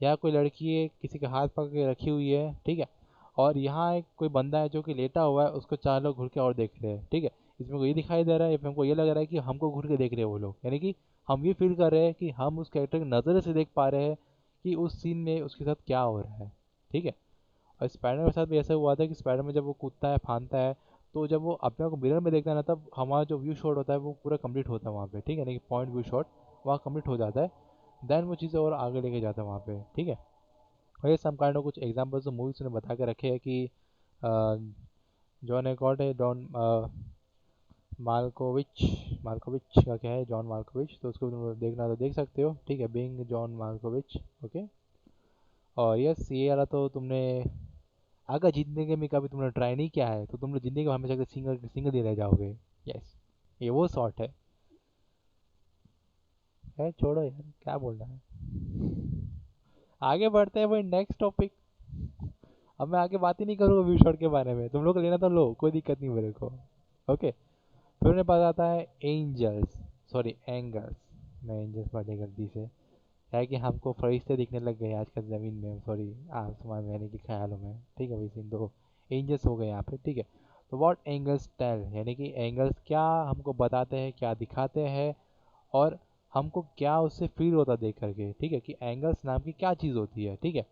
यहाँ कोई लड़की है, किसी के हाथ पकड़ के रखी हुई है, ठीक है, और यहाँ एक कोई बंदा है जो कि लेटा हुआ है, उसको चार लोग घूर के और देख रहे हैं, ठीक है। इसमें को ये दिखाई दे रहा है या फिर हमको ये लग रहा है कि हमको घूर के देख रहे हैं वो लोग, यानी कि हम ये फील कर रहे हैं कि हम उस कैरेक्टर की नज़र से देख पा रहे हैं कि उस सीन में उसके साथ क्या हो रहा है, ठीक है। और स्पाइडर के साथ भी ऐसा हुआ था कि स्पाइडर में जब वो कूदता है फांदता है, तो जब वो अपने को मिरर में देखता है ना, तब हमारा जो व्यू शॉट होता है वो पूरा कंप्लीट होता है वहाँ पे, ठीक है, यानी कि पॉइंट व्यू शॉट वहाँ कंप्लीट हो जाता है। देन वो चीज़ें और आगे लेके जाता है वहाँ पे, ठीक है। और ये सम काइंड ऑफ कुछ एग्जांपल्स मूवीज ने बता के रखे हैं कि जॉन एकॉर्ड है, डॉन माल्कोविच, माल्कोविच का क्या है, जॉन माल्कोविच, तो उसको तुम देखना तो देख सकते हो, ठीक है, बीइंग जॉन माल्कोविच, ओके। और यस, ये वाला तो तुमने अगर जिंदगी में कभी तुमने ट्राई नहीं किया है तो तुम लोग जिंदगी में हमेशा सिंगल सिंगल ही रह जाओगे। यस, ये वो शॉट है, छोड़ो यार क्या बोलना है, आगे बढ़ते हैं भाई नेक्स्ट टॉपिक। अब मैं आगे बात ही नहीं करूँगा व्यू शॉट के बारे में, तुम लोग को लेना तो लो, कोई दिक्कत नहीं मेरे को, ओके। फिर मेरे पास आता है एंजल्स, सॉरी एंगल्स, मैं एंजल्स पढ़ ली गलती से, है कि हमको फरिश्ते दिखने लग गए आजकल ज़मीन में, सॉरी आसमान में, यानी कि ख्यालों में, ठीक है, वैसे इन दो एंजल्स हो गए यहाँ पे, ठीक है। तो व्हाट एंगल्स टेल, यानी कि एंगल्स क्या हमको बताते हैं, क्या दिखाते हैं, और हमको क्या उससे फील होता है देख करके, ठीक है, कि एंगल्स नाम की क्या चीज़ होती है, ठीक है।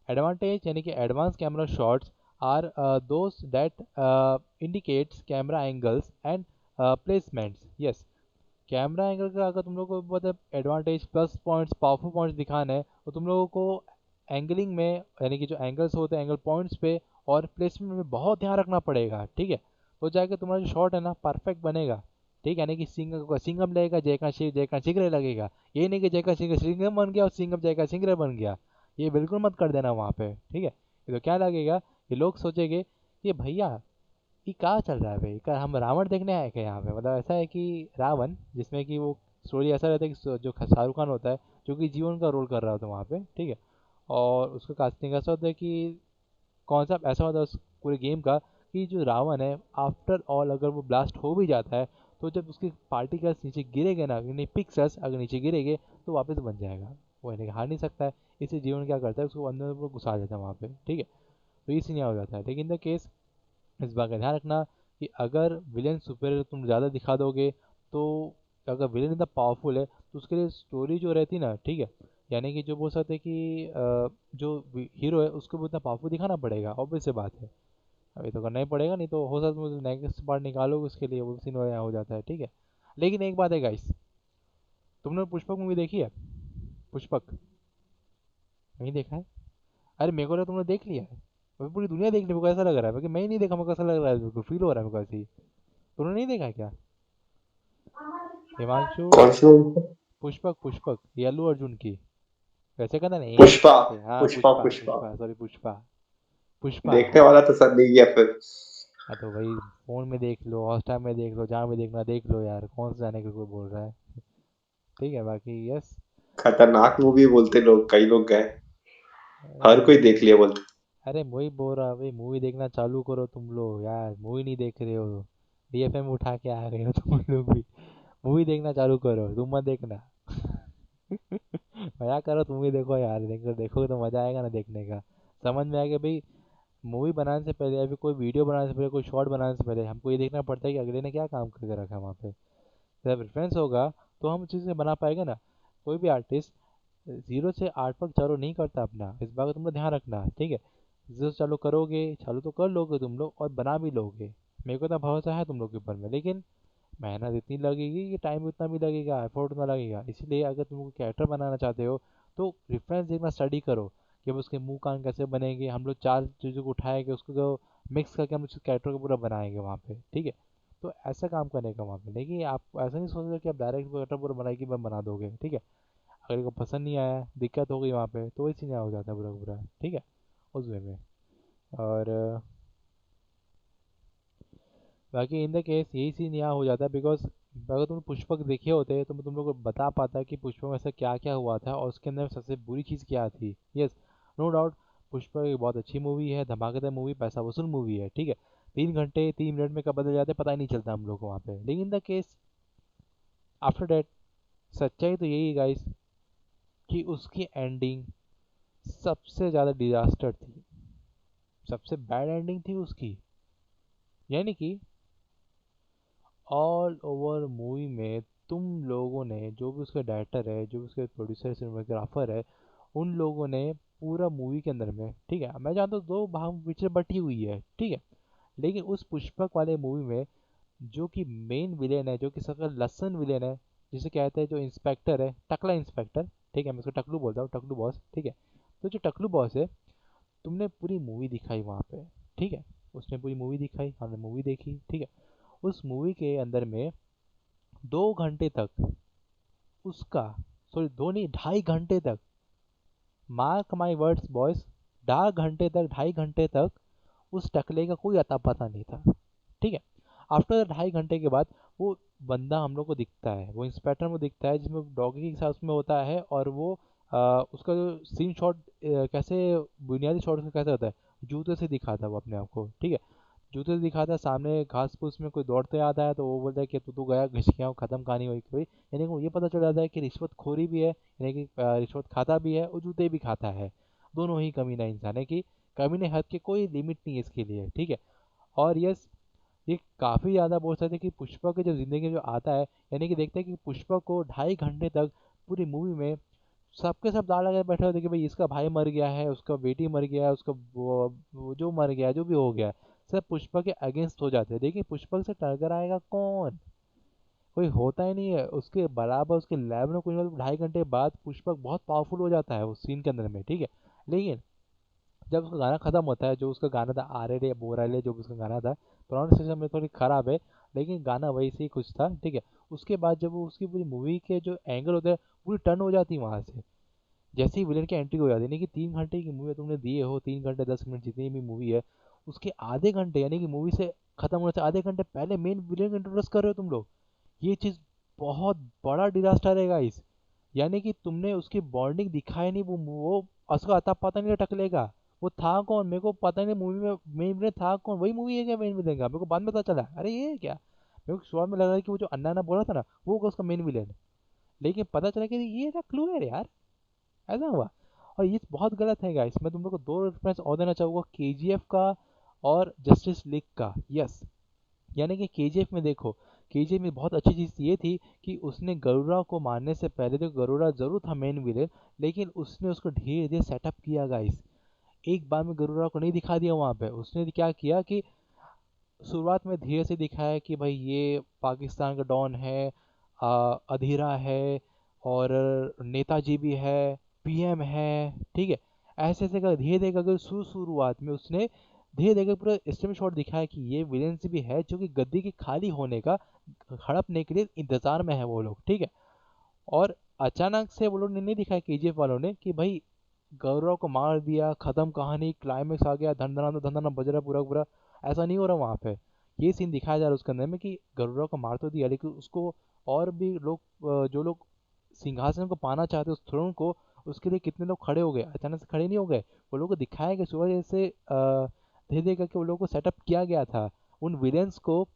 एडवांटेज यानी कि advance camera shots are those that indicates camera angles and placements. Yes, camera angle का अगर तुम लोग को मतलब advantage plus points powerful points दिखाना है तो तुम लोगों को एंगलिंग में, यानी कि जो एंगल्स होते हैं एंगल पॉइंट्स पे और प्लेसमेंट में बहुत ध्यान रखना पड़ेगा, ठीक है। तो जाके तुम्हारा जो शॉट है ना परफेक्ट बनेगा, ठीक है, यानी कि सिंगम सिंगम लगेगा, जयका शीघ्र लगेगा, ये नहीं कि जयका शीघ्र सिंगम बन गया और सिंगम जयका शीघ्र बन गया, ये बिल्कुल मत कर देना वहाँ पे, ठीक है। ये तो क्या लगेगा कि लोग सोचेंगे कि भैया ये क्या चल रहा है भाई, क्या हम रावण देखने आए क्या यहाँ पे। मतलब ऐसा है कि रावण, जिसमें कि वो स्टोरी ऐसा रहता है कि जो शाहरुख खान होता है जो कि जीवन का रोल कर रहा होता है वहाँ पे, ठीक है, और उसका कास्टिंग ऐसा होता है कि कॉन्सेप्ट ऐसा होता है उस पूरे गेम का कि जो रावण है आफ्टर ऑल अगर वो ब्लास्ट हो भी जाता है तो जब उसके पार्टिकल्स नीचे गिरेंगे ना, यानी पिक्सल्स अगर नीचे गिरेंगे तो वापस बन जाएगा, वो यानी कि हार नहीं सकता है। इसे जीवन क्या करता है, उसको अंदर वो घुसा देता है वहाँ पे, ठीक है। तो ये सीन हो जाता है, लेकिन द केस इस बात का ध्यान रखना कि अगर विलेन सुपर तुम ज़्यादा दिखा दोगे तो, अगर विलेन इतना पावरफुल है तो उसके लिए स्टोरी जो रहती ना, ठीक है, यानी कि जो बोल सकते हैं कि जो हीरो है उसको भी उतना पावरफुल दिखाना पड़ेगा, ऑब्वियस सी बात है। अभी तो करना ही पड़ेगा, नहीं तो हो सकता है नेक्स्ट पार्ट निकालोगे उसके लिए वो सीन हो जाता है, ठीक है। लेकिन एक बात है गाइस, तुमने पुष्पक मूवी देखी है? पुष्पक नहीं देखा है? अरे मेरे को लगा तुमने देख लिया है, अभी पूरी दुनिया देख ली, मेरे को ऐसा लग रहा है, क्योंकि मैं ही नहीं देखा, मेरे को ऐसा लग रहा है, मेरे को फील हो रहा है मेरे को ऐसे ही। तुमने नहीं देखा है क्या हिमांशु? कौन सी मूवी? पुष्पक, पुष्पक, ये अल्लू अर्जुन की, वैसे कहता नहीं पुष्पा। करके, हाँ पुष्पा पुष्पा, पुष्पा। पुष्पा सॉरी पुष्पा, पुष्पा। देखने वाला तो सब नहीं गया फिर। हाँ तो भाई फोन में देख लो, हॉटस्टार में देख लो, जहाँ भी देखना देख लो यार, कौन से जाने का कोई बोल रहा है, ठीक है, बाकी यस। खतरनाक मूवी बोलते लोग, कई लोग गए। हर अरे कोई देख लिया बोलते। अरे वही बोल रहा भाई, मूवी देखना चालू करो तुम लोग यार, मूवी नहीं देख रहे हो, डीएफएम उठा के आ गए हो तुम लोग भी, मूवी देखना चालू करो, तुम मत देखना। मजा करो, तुम भी देखो यार, देखो देखोगे तो मजा आएगा ना देखने का, समझ में आएगा भाई। मूवी बनाने से पहले या फिर कोई वीडियो बनाने से पहले, कोई शॉर्ट बनाने से पहले हमको ये देखना पड़ता है कि अगले ने क्या काम करके रखा है वहाँ पे। जब रेफरेंस होगा तो हम उस चीज़ से बना पाएंगे ना। कोई भी आर्टिस्ट 0 से 8 तक चारों नहीं करता अपना, इस बात का तुम लोग ध्यान रखना, ठीक है। जो चालू करोगे, चालू तो कर लोगे तुम लोग और बना भी लोगे, मेरे को तो भरोसा है तुम लोग के ऊपर में। लेकिन मेहनत इतनी लगेगी कि टाइम उतना भी लगेगा, एफर्ट उतना लगेगा। इसलिए अगर तुम लोग कैरेक्टर बनाना चाहते हो तो रेफरेंस देखना, स्टडी करो कि अब उसके मुंह कान कैसे बनेंगे। हम लोग 4 चीज़ों को उठाएंगे, उसको मिक्स करके हम उस कैरेक्टर को पूरा बनाएंगे वहाँ पे, ठीक है। तो ऐसा काम करने का वहाँ पे, लेकिन आप ऐसा नहीं सोच रहे कि आप डायरेक्ट कैरेक्टर पूरा बनाएगी मैं बना दोगे, ठीक है। अगर को पसंद नहीं आया, दिक्कत हो गई वहाँ पे, तो वही सीन हो जाता है पूरा का पूरा, ठीक है, उस वे में। और बाकी इन द केस यही सीन यहाँ हो जाता है, बिकॉज अगर तुम पुष्पक देखे होते तो मैं तुम लोग को बता पाता कि पुष्पक में ऐसा क्या क्या हुआ था और उसके अंदर सबसे बुरी चीज़ क्या थी। यस, नो डाउट, पुष्पक एक बहुत अच्छी मूवी है, धमाकेदार मूवी, पैसा वसूल मूवी है, ठीक है। 3 घंटे 3 मिनट में कब बदल जाते पता ही नहीं चलता हम लोग को वहाँ पे। लेकिन द केस आफ्टर डेट, सच्चाई तो यही है गाइस कि उसकी एंडिंग सबसे ज़्यादा डिजास्टर थी, सबसे बैड एंडिंग थी उसकी। यानी कि ऑल ओवर मूवी में तुम लोगों ने, जो भी उसका डायरेक्टर है, जो भी उसके प्रोड्यूसर सिनेमाटोग्राफर है, उन लोगों ने पूरा मूवी के अंदर में, ठीक है, मैं जानता हूँ 2 भाग पिक्चर बटी हुई है, ठीक है, लेकिन उस पुष्पक वाले मूवी में जो कि मेन विलेन है, जो कि सबका लसन विलेन है, जिसे कहते हैं जो इंस्पेक्टर है, टकला इंस्पेक्टर, ठीक है, मैं उसको टकलू बोलता हूँ, टकलू बॉस, ठीक है। तो जो टकलू बॉस है, तुमने पूरी मूवी दिखाई वहाँ पे, ठीक है, उसने पूरी मूवी दिखाई, हमने मूवी देखी, ठीक है। उस मूवी के अंदर में 2 घंटे तक उसका, सॉरी 2 नहीं, 2.5 घंटे तक, मार्क माई वर्ड्स बॉयज, 2.5 घंटे तक, 2.5 घंटे तक उस टकले का कोई अता पता नहीं था, ठीक है। आफ्टर 2.5 घंटे के बाद वो बंदा हम लोग को दिखता है, वो इंस्पेक्टर में दिखता है, जिसमें डॉगी के साथ उसमें होता है, और वो उसका जो सीन शॉट, कैसे बुनियादी शॉट उसका कैसे होता है, जूते से दिखाता है वो अपने आप को, ठीक है। जूते से दिखाता है, सामने घास फूस में कोई दौड़ते आता है तो वो बोलता है कि तू तो गया घिस गया, खत्म कहानी हुई कोई। यानी कि ये पता चल जाता है कि रिश्वतखोरी भी है, यानी कि रिश्वत खाता भी है और जूते भी खाता है, दोनों ही कमीना इंसान है, कि कमीने हद के कोई लिमिट नहीं है इसके लिए, ठीक है। और यस, ये काफ़ी ज़्यादा बोल सकते हैं कि पुष्पक की जो ज़िंदगी में जो आता है, यानी कि देखते हैं कि पुष्पक को 2.5 घंटे तक पूरी मूवी में सबके सब दाड़ लगा बैठे होते कि भाई इसका भाई मर गया है, उसका बेटी मर गया है, उसका वो जो मर गया है, जो भी हो गया है, सब पुष्पक के अगेंस्ट हो जाते हैं। देखिए पुष्पक से टकराएगा कौन, कोई होता ही नहीं है उसके बराबर, उसके लेवल में कोई। मतलब 2.5 घंटे बाद पुष्पक बहुत पावरफुल हो जाता है उस सीन के अंदर में, ठीक है। लेकिन जब उसका गाना खत्म होता है, जो उसका गाना था आरे रे बोरा ले, जो भी उसका गाना था, प्रोनाउंसिएशन में थोड़ी खराब है, लेकिन गाना वही से ही कुछ था, ठीक है। उसके बाद जब वो उसकी पूरी मूवी के जो एंगल होते हैं पूरी टर्न हो जाती है वहाँ से, जैसे ही विलेन की एंट्री हो जाती है। यानी कि 3 घंटे की मूवी तुमने दिए हो, 3 घंटे 10 मिनट जितनी भी मूवी है, उसके आधे घंटे, यानी कि मूवी से खत्म होने से आधे घंटे पहले मेन विलेन को इंट्रोड्यूस कर रहे हो तुम लोग। ये चीज़ बहुत बड़ा डिजास्टर है गाइस। यानी कि तुमने उसकी बॉन्डिंग दिखाई नहीं, वो उसका अता पता नहीं टकलेगा, वो था कौन मेरे को पता नहीं, मूवी में मेन विलेन था कौन, वही मूवी है क्या मेन विलेन का, मेरे को बाद में पता चला, अरे ये है क्या। मेरे को शुरुआत में लग रहा है कि वो जो अन्ना ना बोला था ना वो होगा उसका मेन विलेन, लेकिन पता चला कि ये ना क्लू है यार, ऐसा हुआ। और ये बहुत गलत है गाइस। मैं तुम लोग को 2 रेफरेंस और देना चाहूँगा, केजीएफ का और जस्टिस लीग का। यस, यानी कि केजीएफ में देखो, केजीएफ में बहुत अच्छी चीज़ ये थी कि उसने गरुड़ा को मारने से पहले, तो गरुड़ा जरूर था मेन विलेन, लेकिन उसने उसको धीरे धीरे सेटअप किया गाइस। एक बार में गरुड़ा को नहीं दिखा दिया वहाँ पे, उसने क्या किया कि शुरुआत में धीरे से दिखाया कि भाई ये पाकिस्तान का डॉन है, अधीरा है, और नेताजी भी है, पीएम है, ठीक है। ऐसे ऐसे कर धीरे धीरे करके शुरुआत में उसने धीरे धीरे पूरा स्टेम शॉट दिखाया कि ये विलेंस भी है, जो कि गद्दी के खाली होने का, हड़पने के लिए इंतजार में है वो लोग, ठीक है। और अचानक से वो लोग ने नहीं दिखाया केजीएफ वालों ने कि भाई गौरव को मार दिया, खत्म कहानी, क्लाइमेक्स आ गया, धन धन बज रहा पूरा पूरा, ऐसा नहीं हो रहा वहाँ पे। ये सीन दिखाया जा रहा है उसके अंदर में कि गौरव को मार तो दिया, लेकिन उसको और भी लोग, जो लोग सिंहासन को पाना चाहते उस थ्रोन को, उसके लिए कितने लोग खड़े हो गए, अचानक से खड़े नहीं हो गए, वो लोग को दिखाया गया सुबह जैसे धीरे धीरे करके वो लोगों को सेटअप किया गया था, उन विलेंस को,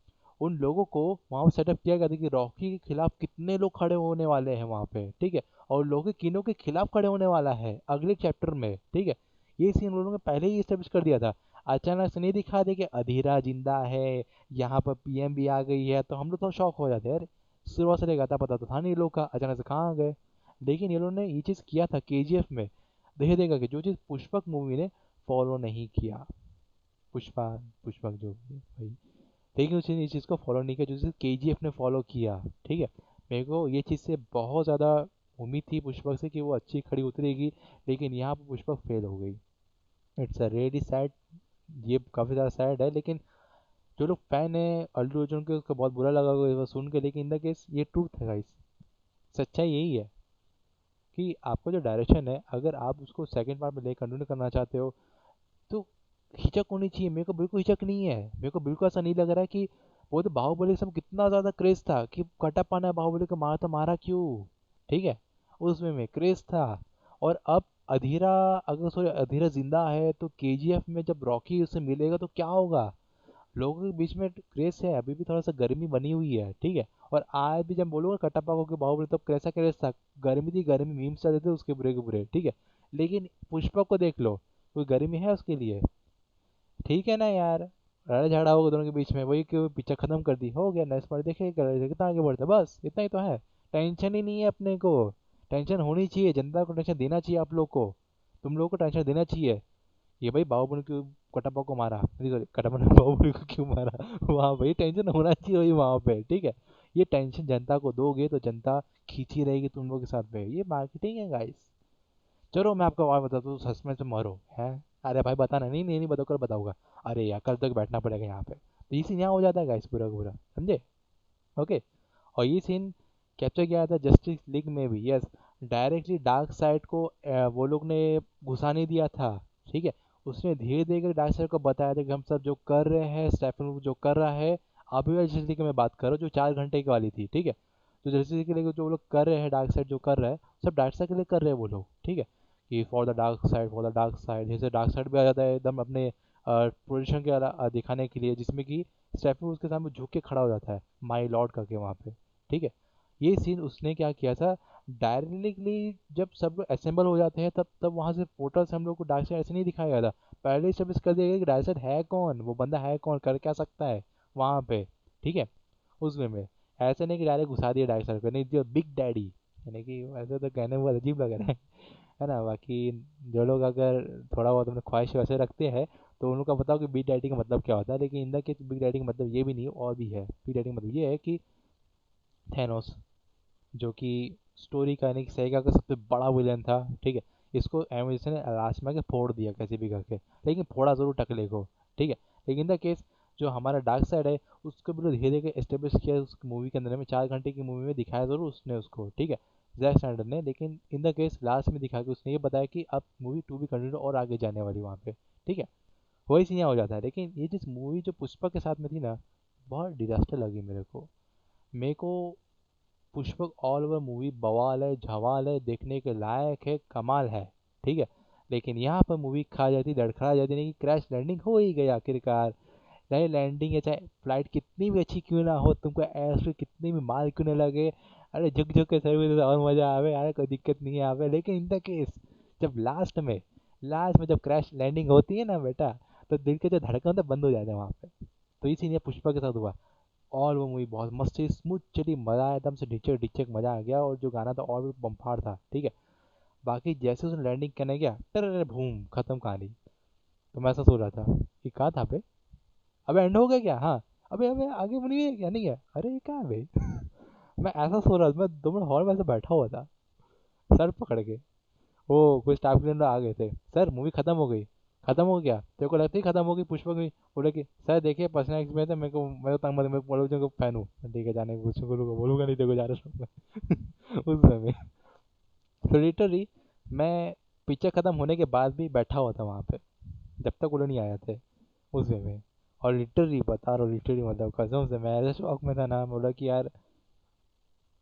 उन लोगों को वहाँ पर सेटअप किया गया था कि रॉकी के खिलाफ कितने लोग खड़े होने वाले हैं वहाँ पे, ठीक है। और लोग किनों के खिलाफ खड़े होने वाला है अगले चैप्टर में, ठीक है। ये सीन उन लोगों ने पहले ही स्टेब्लिश कर दिया था। अचानक से नहीं दिखा दे कि अधीरा जिंदा है, यहाँ पर पीएम भी आ गई है, तो हम लोग तो शौक हो जाते हैं यार, शुरुआत से लेकर पता तो था नहीं लोग का, अचानक से कहाँ आ गए। लेकिन ये लोगों ने ये चीज़ किया था केजीएफ में, धीरे धीरे करके जो चीज़ पुष्पक मूवी ने फॉलो नहीं किया। पुष्पा पुष्पक जो भी है भाई, लेकिन उसने इस चीज़ को फॉलो नहीं किया जो चीज़ केजीएफ ने फॉलो किया। ठीक है, मेरे को ये चीज़ से बहुत ज़्यादा उम्मीद थी पुष्पक से कि वो अच्छी खड़ी उतरेगी, लेकिन यहाँ पर पुष्पक फेल हो गई। इट्स अ रियली सैड, ये काफ़ी ज़्यादा सैड है। लेकिन जो लोग फैन है अल्लू अर्जुन के उसको बहुत बुरा लगा होगा ये सुन के, लेकिन इन द केस ये ट्रूथ है गाइस, सच्चाई यही है कि आपका जो डायरेक्शन है अगर आप उसको सेकंड पार्ट में ले कंटिन्यू करना चाहते हो तो हिचक होनी चाहिए। मेरे को बिल्कुल हिचक नहीं है, मेरे को बिल्कुल ऐसा नहीं लग रहा है कि वो तो बाहुबली से कितना ज़्यादा क्रेज था कि कटप्पा ने बाहुबली को मारा तो मारा क्यों। ठीक है, उसमें में क्रेज था। और अब अधीरा, अगर सॉरी अधीरा जिंदा है तो केजीएफ में जब रॉकी उससे मिलेगा तो क्या होगा। लोगों के बीच में क्रेज है, अभी भी थोड़ा सा गर्मी बनी हुई है। ठीक है, और आज भी जब बोलूंगा कटप्पा को कि बाहुबली तब कैसा क्रेज था, गर्मी थी, गर्मी मीम्स चल रहे थे उसके बुरे के बुरे। ठीक है, लेकिन पुष्पा को देख लो, कोई गर्मी है उसके लिए। ठीक है ना यार, लड़ाई झगड़ा होगा दोनों के बीच में, वही कि पिक्चर खत्म कर दी, हो गया, नेक्स्ट पार्ट देखेगा, कितना आगे बढ़ता है, बस इतना ही तो है। टेंशन ही नहीं है अपने को। टेंशन होनी चाहिए, जनता को टेंशन देना चाहिए आप लोग को, तुम लोग को टेंशन देना चाहिए। ये भाई बाहुबली क्यों कटप्पा को मारा, सॉरी कटप्पा ने बाहुबली को क्यों मारा वहाँ भाई टेंशन होना चाहिए वही वहाँ पे। ठीक है, ये टेंशन जनता को दोगे तो जनता खींची रहेगी तुम लोग के साथ में, ये मार्केटिंग है गाइस। चलो मैं आपको और बताता हूँ, सस्पेंस में मरो है। अरे भाई बताना, नहीं नहीं नहीं बताओ, कल बताऊंगा। अरे यार कल तक बैठना पड़ेगा यहाँ पे, तो ये सीन यहाँ हो जाता है गाइस पूरा का पूरा, समझे। ओके, और ये सीन कैप्चर किया था जस्टिस लीग में भी, यस। डायरेक्टली डार्क साइड को वो लोग ने घुसा नहीं दिया था। ठीक है, उसने धीरे धीरे डार्क साइड को बताया था कि हम सब जो कर रहे हैं, स्टेफन जो कर रहा है, अभी वाली जस्टिस लीग की मैं बात कर रहा हूँ जो 4 घंटे की वाली थी। ठीक है, तो जस्टिस लीग के लिए जो वो लोग कर रहे हैं, डार्क साइड जो कर रहा है, सब डार्क साइड के लिए कर रहे हैं वो लोग। ठीक है, कि for the dark side, for the dark side, जैसे डार्क साइड भी आ जाता है एकदम अपने पोजिशन के दिखाने के लिए, जिसमें कि स्टेफन उसके सामने झुक के खड़ा हो जाता है माई लॉर्ड करके वहाँ पे। ठीक है, ये सीन उसने क्या किया था, डायरेक्टली जब सब लोग असेंबल हो जाते हैं तब तब वहाँ से पोर्टल से हम लोग को डार्क साइड ऐसे नहीं दिखाया गया था। पहले स्टेब्लिश कर दिया गया कि डार्क साइड है कौन, वो बंदा है कौन, कर क्या सकता है वहाँ पे। ठीक है, उसमें में ऐसे नहीं कि डायरेक्ट घुसा दिया डार्क साइड को, नहीं जो बिग डैडी, यानी कि ऐसे तो कहने में बहुत अजीब लग रहा है ना। बाकी जो लोग अगर थोड़ा बहुत अपने ख्वाहिश वैसे रखते हैं तो उन लोग का बताओ कि बिग डैडी का मतलब क्या होता है, लेकिन इंदा के बिग डैडी का मतलब ये भी नहीं और भी है। बिग डैडी का मतलब ये है कि थैनोस, जो कि स्टोरी का यानी कि सेगा का सबसे बड़ा विलन था। ठीक है, इसको एमिसन ने लास्ट में के फोड़ दिया कैसे भी करके, लेकिन फोड़ा जरूर टकले को। ठीक है, लेकिन द केस जो हमारा डार्क साइड है उसको बिल्कुल धीरे धीरे एस्टेब्लिश किया उस मूवी के अंदर में, 4 घंटे की मूवी में दिखाया जरूर उसने उसको। ठीक है, जैक स्नाइडर ने, लेकिन इन द केस लास्ट में दिखा के उसने ये बताया कि अब मूवी टू भी कंटिन्यू और आगे जाने वाली वहाँ पे। ठीक है, वही सीन यहाँ हो जाता है। लेकिन ये जिस मूवी जो पुष्पा के साथ में थी ना, बहुत डिजास्टर लगी मेरे को पुष्पक ऑल ओवर मूवी बवाल है, झवाल है, देखने के लायक है, कमाल है। ठीक है, लेकिन यहाँ पर मूवी खा जाती, लड़खड़ा जाती, नहीं कि क्रैश लैंडिंग हो ही गई आखिरकार। चाहे लैंडिंग है, चाहे फ्लाइट कितनी भी अच्छी क्यों ना हो, तुमको एयर पे कितनी भी माल क्यों ना लगे, अरे झुक झुक के सर्विस और मजा आवे यार, कोई दिक्कत नहीं आवे। लेकिन इन द केस जब लास्ट में जब क्रैश लैंडिंग होती है ना बेटा, तो दिल के जो धड़कन होता है बंद हो जाते हैं वहाँ पे। तो इसी लिए पुष्पा के साथ हुआ। और वो मूवी बहुत मस्त थी, स्मूथ चली, मजा आया एकदम से, ढिचक ढिचक मजा आ गया, और जो गाना था और भी बम्फार था। ठीक है, बाकी जैसे उसने लैंडिंग करने गया टर भूम खत्म कहानी। तो मैं ऐसा सोच रहा था कि कहाँ था बे, अबे एंड हो गया क्या, हाँ अबे अबे आगे बनी है क्या, नहीं है, अरे ये कहाँ है बे मैं ऐसा सो रहा था, मैं 2 मिनट हॉल में ऐसे बैठा हुआ था सर पकड़ के। ओ कुछ स्टाफ के लोग आ गए थे, सर मूवी खत्म हो गई। खत्म हो गया, तेरे को लगता ही खत्म हो गई पुष्पा की। बोले कि सर देखिए पर्सनल एक्सपीरियंस है, मेरे को तंग मत, मैं बोलो फैन हूँ। ठीक है, जाने कुछ बोलूंगा नहीं, देखो जा रहा हूँ उस समय। तो लिटरली मैं पिक्चर खत्म होने के बाद भी बैठा हुआ था वहाँ पे जब तक वो लोग नहीं आए थे उस वे में। और लिटरली बता रहा हूँ, लिटरली मतलब कसम से मैं ऐसे शौक में था ना, बोला कि यार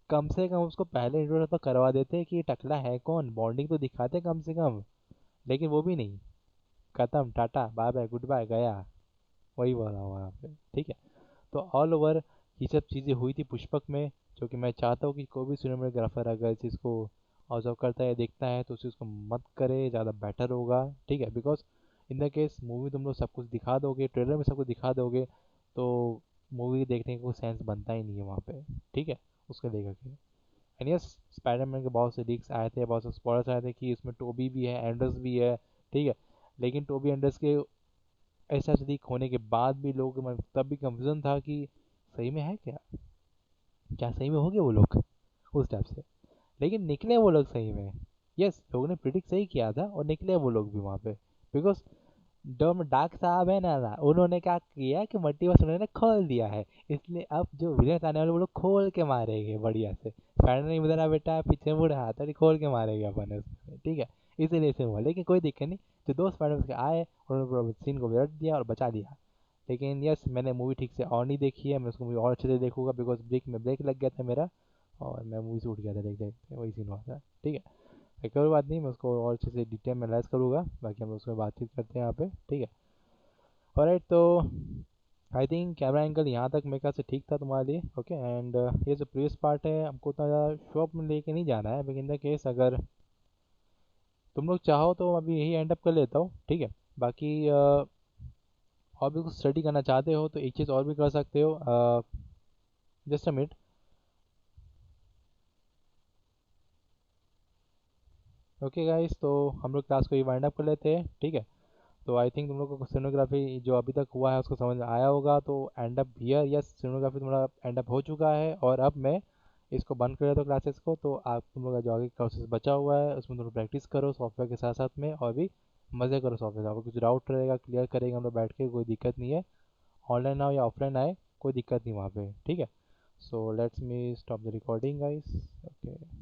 कम से कम उसको पहले इंट्रोडक्शन तो करवा देते कि ये टकला है कौन, बॉन्डिंग तो दिखाते कम से कम। लेकिन वो भी नहीं, खत्म, टाटा बाय बाय गुड बाय गया, वही बोला वहाँ पे। ठीक है, तो ऑल ओवर ये सब चीज़ें हुई थी पुष्पक में, जो कि मैं चाहता हूँ कि कोई भी सिनेमाटोग्राफर अगर इस चीज़ को ऑब्जर्व करता है, देखता है, तो उस चीज़ को मत करे, ज़्यादा बेटर होगा। ठीक है, because in the case movie तुम लोग सब कुछ दिखा दोगे, ट्रेलर में सब कुछ दिखा दोगे, तो मूवी देखने का कोई सेंस बनता ही नहीं है वहाँ पे। ठीक है, उसको लेकर के। एंड यस, स्पाइडरमैन के बहुत से लीक्स आए थे, बहुत से स्पॉयलर्स आए थे कि इसमें टोबी भी है, एंड्रस भी है। ठीक है, लेकिन टोबी एंडर्स के ऐसा लीक होने के बाद भी लोग तब भी कंफ्यूजन था कि सही में है क्या, क्या सही में हो गए वो लोग उस टाइप से। लेकिन निकले वो लोग सही में। यस, लोगों ने प्रिडिक्ट सही किया था और निकले वो लोग भी वहाँ पे। बिकॉज डॉम डार्क साहब है ना, उन्होंने क्या किया कि मल्टीवर्स उन्होंने खोल दिया है, इसलिए अब जो विलेंस आने वाले वो लोग खोल के मारेंगे बढ़िया से। स्पाइडर नहीं बदला बेटा, पीछे मुड़ हाथ अरे खोल के मारेंगे अपन उसमें, ठीक है। इसीलिए इसे हुआ, लेकिन कोई दिक्कत नहीं। जो दो स्पाइडर के आए उन्होंने पूरा सीन को उलट दिया और बचा दिया। लेकिन यस, मैंने मूवी ठीक से और नहीं देखी है, मैं उसको मूवी और अच्छे से देखूंगा, बिकॉज ब्रेक लग गया था मेरा और मैं मूवी से उठ गया था देख देखते, वही सीन हुआ था, ठीक है। कोई बात नहीं, मैं उसको और अच्छे से डिटेल में एनालाइज करूँगा, बाकी हम उसमें बातचीत करते हैं यहाँ पे, ठीक है। ऑलराइट, तो आई थिंक कैमरा एंगल यहाँ तक मेरे ख्याल से ठीक था तुम्हारे लिए, ओके। एंड ये जो प्रीवियस पार्ट है हमको उतना ज़्यादा शॉप में लेके नहीं जाना है, लेकिन इन द केस अगर तुम लोग चाहो तो अभी यही एंड अप कर लेता हूँ, ठीक है। बाकी और भी कुछ स्टडी करना चाहते हो तो एक चीज़ और भी कर सकते हो, just a minute. Okay guys, तो हम लोग क्लास को ही वाइंड अप कर लेते हैं, ठीक है। तो आई थिंक तुम लोगों को सिनेमोग्राफी जो अभी तक हुआ है उसको समझ में आया होगा, तो and up here, yes cinematography तुम्हारा एंड अप हो चुका है और अब मैं इसको बंद कर देता हूँ क्लासेस को। तो आप तुम लोग का जो आगे प्रोसेस बचा हुआ है उसमें तुम प्रैक्टिस करो सॉफ्टवेयर के साथ साथ में, और भी मज़े करो सॉफ्टवेयर। आपको कुछ डाउट रहेगा क्लियर करेंगे हम लोग बैठ के, कोई दिक्कत नहीं है। ऑनलाइन आओ या ऑफलाइन आए कोई दिक्कत नहीं वहाँ पे, ठीक है। So let's me stop the recording guys, okay.